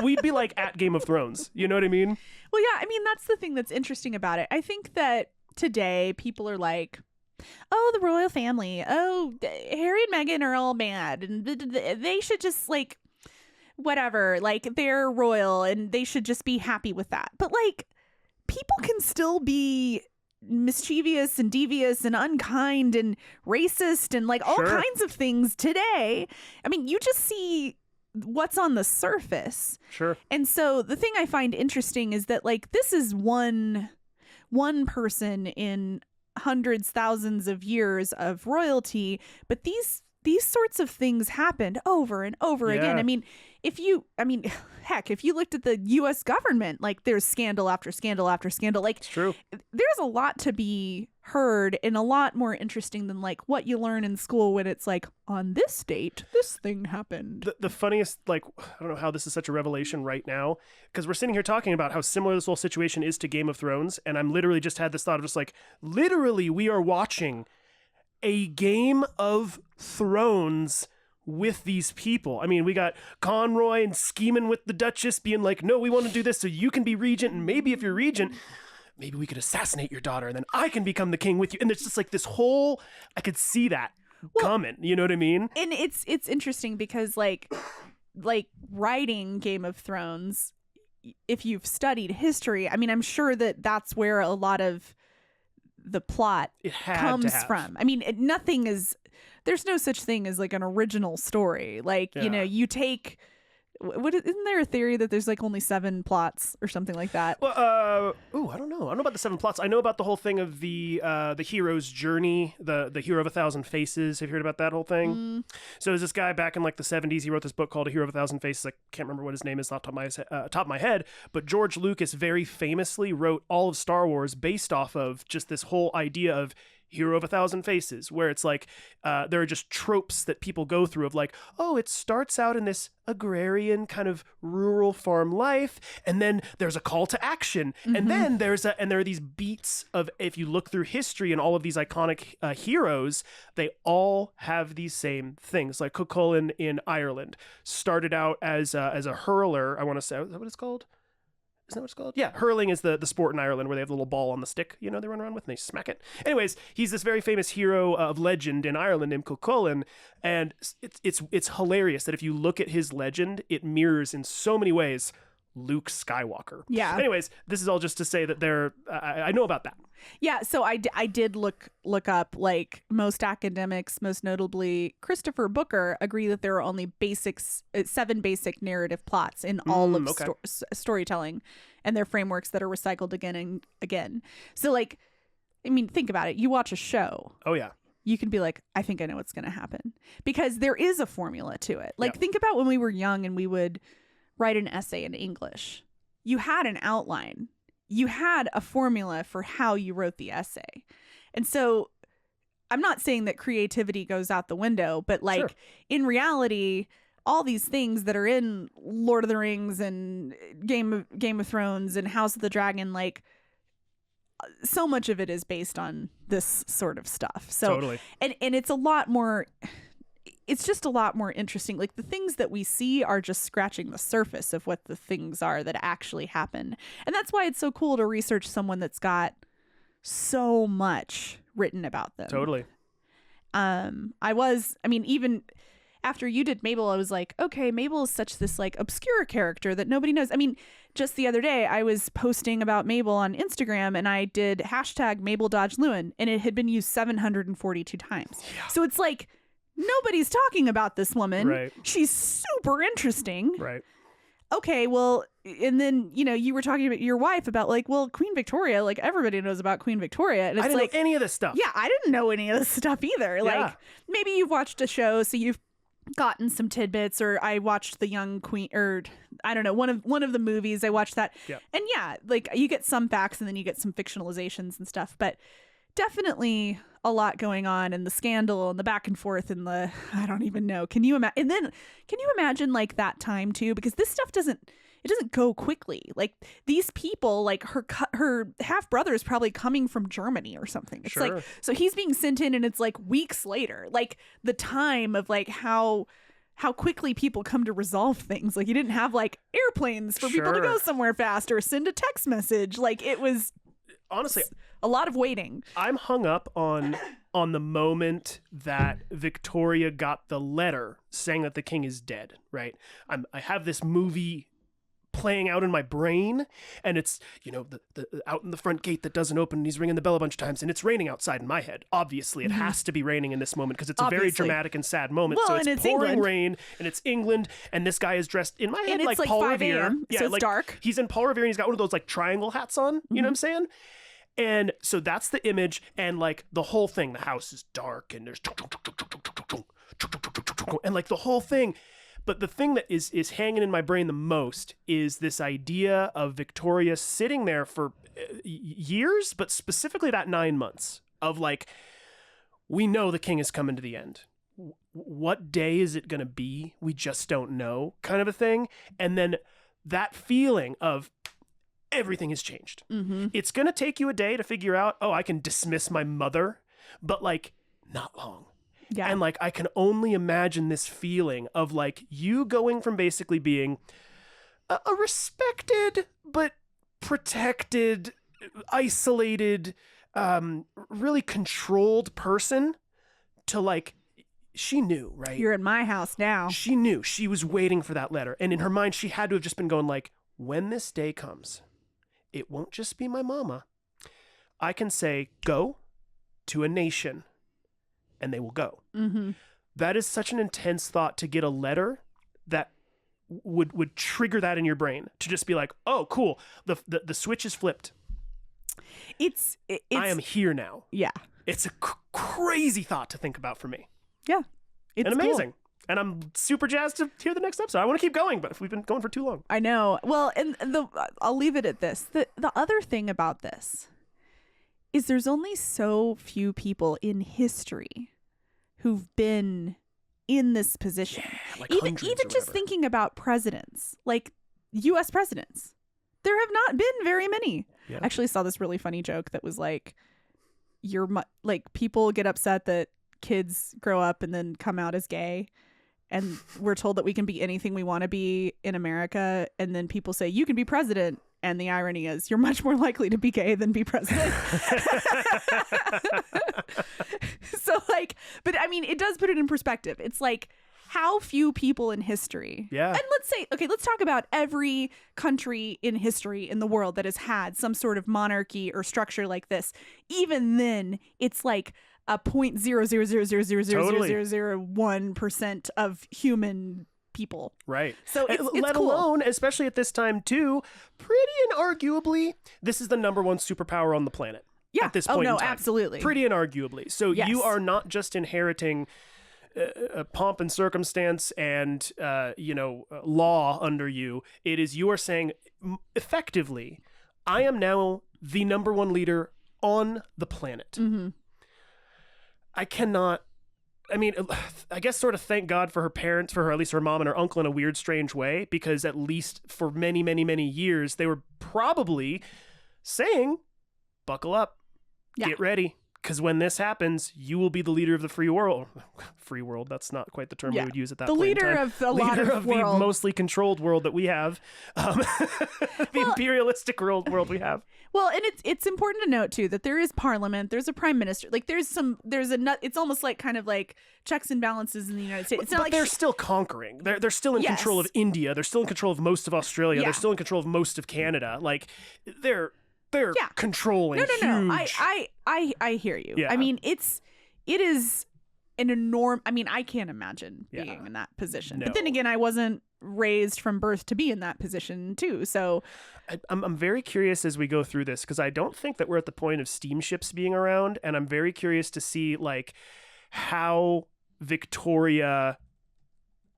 we'd be like at Game of Thrones. You know what I mean? Well, yeah, I mean, that's the thing that's interesting about it. I think that today people are like, oh, the royal family, oh, Harry and Meghan are all mad and they should just like whatever, like they're royal and they should just be happy with that. But like people can still be mischievous and devious and unkind and racist and like all kinds of things today. I mean, you just see what's on the surface. Sure. And so the thing I find interesting is that like this is one person in hundreds, thousands of years of royalty, but these these sorts of things happened over and over again. Yeah. I mean, heck, if you looked at the U.S. government, like there's scandal after scandal after scandal. Like, It's true. there's a lot to be heard and a lot more interesting than like what you learn in school when it's like, on this date, this thing happened. The funniest, like, I don't know how this is such a revelation right now, because we're sitting here talking about how similar this whole situation is to Game of Thrones, and I'm literally just had this thought of just like, literally, we are watching a Game of Thrones with these people. I mean, we got Conroy and scheming with the Duchess, being like, no, we want to do this so you can be regent, and maybe if you're regent, maybe we could assassinate your daughter, and then I can become the king with you. And there's just like this whole, I could see that coming. You know what I mean? And it's interesting because like writing Game of Thrones, if you've studied history, I mean, I'm sure that that's where a lot of the plot It had to comes have. from. I mean, nothing is, there's no such thing as like an original story. Like, you know, you take, isn't there a theory that there's like only 7 plots or something like that? Well, I don't know. I don't know about the 7 plots. I know about the whole thing of the hero's journey, the hero of 1,000 faces. Have you heard about that whole thing? So there's this guy back in like the 70s. He wrote this book called A Hero of 1,000 Faces. I can't remember what his name is off the top of my head, but George Lucas very famously wrote all of Star Wars based off of just this whole idea of Hero of 1,000 Faces, where it's like there are just tropes that people go through of like, oh, it starts out in this agrarian kind of rural farm life, and then there's a call to action, and then there are these beats of, if you look through history and all of these iconic heroes, they all have these same things. Like Cuchulainn in Ireland started out as a hurler. I want to say, is that what it's called? Isn't that what it's called? Yeah, hurling is the sport in Ireland where they have the little ball on the stick, you know, they run around with and they smack it. Anyways, he's this very famous hero of legend in Ireland named Cuchulainn, and it's hilarious that if you look at his legend, it mirrors in so many ways Luke Skywalker. Yeah. Anyways, this is all just to say that I know about that. Yeah, so I did look up, like, most academics, most notably Christopher Booker, agree that there are only 7 basic narrative plots in all of storytelling, and their frameworks that are recycled again and again. So, like, I mean, think about it. You watch a show. Oh, yeah. You can be like, I think I know what's going to happen. Because there is a formula to it. Like, think about when we were young and we would write an essay in English. You had an outline. You had a formula for how you wrote the essay. And so I'm not saying that creativity goes out the window, but like in reality, all these things that are in Lord of the Rings and Game of Thrones and House of the Dragon, like so much of it is based on this sort of stuff. So Totally. And it's a lot more, it's just a lot more interesting. Like the things that we see are just scratching the surface of what the things are that actually happen. And that's why it's so cool to research someone that's got so much written about them. Totally. Even after you did Mabel, I was like, okay, Mabel is such this like obscure character that nobody knows. I mean, just the other day I was posting about Mabel on Instagram and I did hashtag Mabel Dodge Lewin and it had been used 742 times. Yeah. So it's like, nobody's talking about this woman. Right. She's super interesting. Right. Okay, well, and then, you know, you were talking about your wife about like, well, Queen Victoria, like everybody knows about Queen Victoria. And it's I didn't like know any of this stuff. Yeah, I didn't know any of this stuff either. Like maybe you've watched a show, so you've gotten some tidbits, or I watched The Young Queen, or I don't know, one of the movies. I watched that. Yeah. And yeah, like you get some facts and then you get some fictionalizations and stuff, but definitely a lot going on, and the scandal and the back and forth and the, I don't even know. Can you imagine like that time too? Because this stuff doesn't go quickly. Like these people, like her half brother is probably coming from Germany or something. It's like, so he's being sent in and it's like weeks later, like the time of like how quickly people come to resolve things. Like you didn't have like airplanes for people to go somewhere fast or send a text message. Like it was honestly a lot of waiting. I'm hung up on the moment that Victoria got the letter saying that the king is dead, right? I have this movie playing out in my brain, and it's, you know, the out in the front gate that doesn't open, and he's ringing the bell a bunch of times, and it's raining outside in my head. Obviously, it has to be raining in this moment because it's a very dramatic and sad moment. Well, so and it's pouring rain, and it's England, and this guy is dressed in my head like Paul 5 Revere. a.m., so it's dark. He's in Paul Revere, and he's got one of those like triangle hats on. You know what I'm saying? And so that's the image, and like the whole thing, the house is dark and there's and like the whole thing. But the thing that is hanging in my brain the most is this idea of Victoria sitting there for years, but specifically that 9 months of like, we know the king is coming to the end. What day is it going to be? We just don't know, kind of a thing. And then that feeling of everything has changed. Mm-hmm. It's going to take you a day to figure out, oh, I can dismiss my mother, but like not long. Yeah. And like, I can only imagine this feeling of like you going from basically being a respected, but protected, isolated, really controlled person to like, she knew, right? You're in my house now. She knew. She was waiting for that letter. And in her mind, she had to have just been going like, when this day comes, it won't just be my mama. I can say, go to a nation, and they will go. Mm-hmm. That is such an intense thought to get a letter that would trigger that in your brain to just be like, oh, cool. The switch is flipped. It's I am here now. Yeah. It's a crazy thought to think about for me. Yeah. It's and amazing. Cool. And I'm super jazzed to hear the next episode. I want to keep going, but we've been going for too long. I know. Well, and I'll leave it at this. The other thing about this is there's only so few people in history who've been in this position. Yeah, like even hundreds or just whatever. thinking about presidents, like U.S. presidents, there have not been very many. Yeah. I actually saw this really funny joke that was like, like people get upset that kids grow up and then come out as gay, and we're told that we can be anything we want to be in America, and then people say you can be president, and the irony is you're much more likely to be gay than be president. So like, but I mean, it does put it in perspective. It's like how few people in history. Yeah. And let's talk about every country in history in the world that has had some sort of monarchy or structure like this. Even then, it's like a 0.000000001% of human people. Right. So it's let cool. alone, especially at this time too, pretty inarguably, this is the #1 superpower on the planet. Yeah. At this point in time. Absolutely. Pretty inarguably. So Yes. you are not just inheriting pomp and circumstance and law under you. It is you are saying effectively, I am now the #1 leader on the planet. Mm-hmm. I guess sort of thank God for her parents, for her, at least her mom and her uncle in a weird, strange way, because at least for many, many, many years, they were probably saying, buckle up, get ready. Because when this happens, you will be the leader of the free world. Free world, that's not quite the term we would use at that the point in leader time. of a lot Leader of the world. mostly controlled world that we have. The imperialistic world we have. Well, and it's important to note too that there is parliament, there's a prime minister, like it's almost like kind of like checks and balances in the United States. It's not but like they're still conquering. They're still in Yes. control of India. They're still in control of most of Australia. Yeah. They're still in control of most of Canada. Like they're controlling. No. huge- I hear you. Yeah. I mean, it is an enormous. I mean, I can't imagine Yeah. being in that position. No. But then again, I wasn't raised from birth to be in that position too. So I'm very curious as we go through this, because I don't think that we're at the point of steamships being around, and I'm very curious to see like how Victoria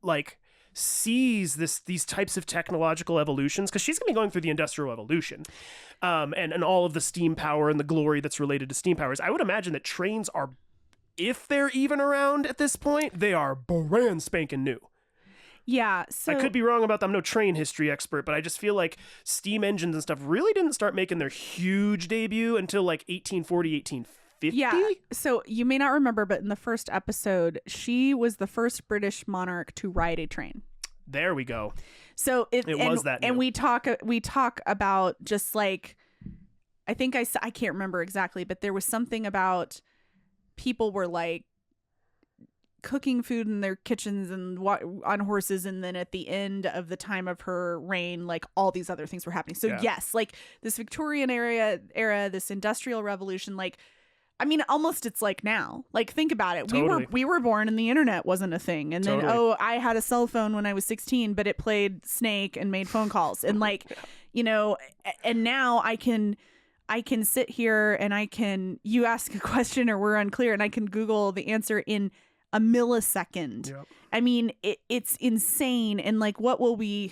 like sees these types of technological evolutions, because she's going to be going through the Industrial Revolution, and all of the steam power and the glory that's related to steam powers. I would imagine that trains are, if they're even around at this point, they are brand spanking new. yeah. So I could be wrong about that. I'm no train history expert, but I just feel like steam engines and stuff really didn't start making their huge debut until like 1840, 1850. Yeah. So you may not remember, but in the first episode, she was the first British monarch to ride a train. There we go. So it was that and new. we talk about just like, I think I can't remember exactly, but there was something about people were like cooking food in their kitchens and on horses, and then at the end of the time of her reign, like all these other things were happening. So Yeah. yes, like this Victorian era, this Industrial Revolution, like I mean, almost it's like now. Like think about it. Totally. We were born and the internet wasn't a thing, and then Totally. I had a cell phone when I was 16, but it played Snake and made phone calls, and like and now I can I can sit here and you ask a question or we're unclear and I can Google the answer in a millisecond. Yep. I mean, it's insane. And like, what will we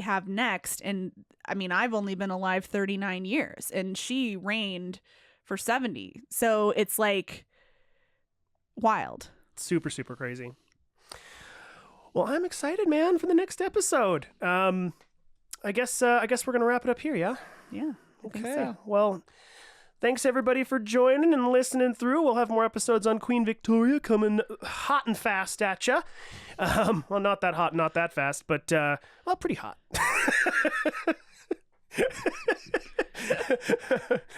have next? And I mean, I've only been alive 39 years and she reigned for 70. So it's like wild. Super, super crazy. Well, I'm excited, man, for the next episode. I guess we're going to wrap it up here, yeah? Yeah. I think Okay. so. Well, thanks everybody for joining and listening through. We'll have more episodes on Queen Victoria coming hot and fast at ya. Well, not that hot, not that fast, but well, pretty hot.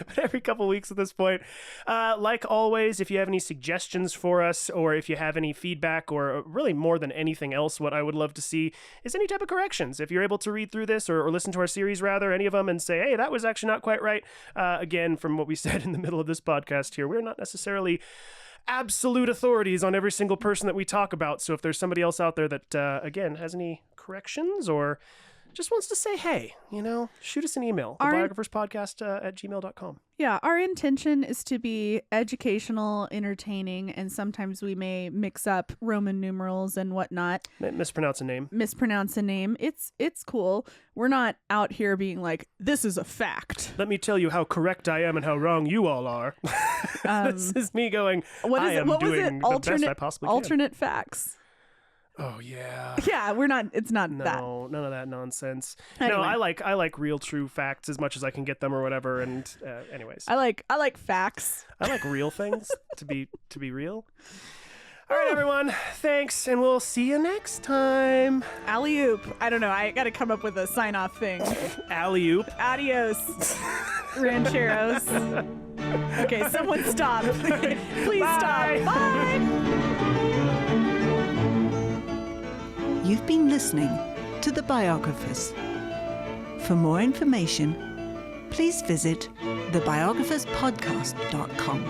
But every couple weeks at this point. Like always, if you have any suggestions for us or if you have any feedback or really more than anything else, what I would love to see is any type of corrections. If you're able to read through this or listen to our series, rather, any of them and say, hey, that was actually not quite right. Again, from what we said in the middle of this podcast here, we're not necessarily absolute authorities on every single person that we talk about. So if there's somebody else out there that, again, has any corrections or just wants to say, hey, shoot us an email, thebiographerspodcast@gmail.com. Yeah, our intention is to be educational, entertaining, and sometimes we may mix up Roman numerals and whatnot. Mispronounce a name. It's cool. We're not out here being like, this is a fact. Let me tell you how correct I am and how wrong you all are. This is me going, What is I it? am What was doing it? the best I possibly can. Alternate facts. Oh, yeah. Yeah, we're not. It's not that. No, none of that nonsense. Anyway. No, I like real, true facts as much as I can get them or whatever. And anyways, I like facts. I like real things to be real. All right, everyone. Thanks, and we'll see you next time. Alley-oop. I don't know. I got to come up with a sign-off thing. Alley-oop. Adios, rancheros. Okay, someone stop. Please stop. Bye. You've been listening to The Biographers. For more information, please visit thebiographerspodcast.com.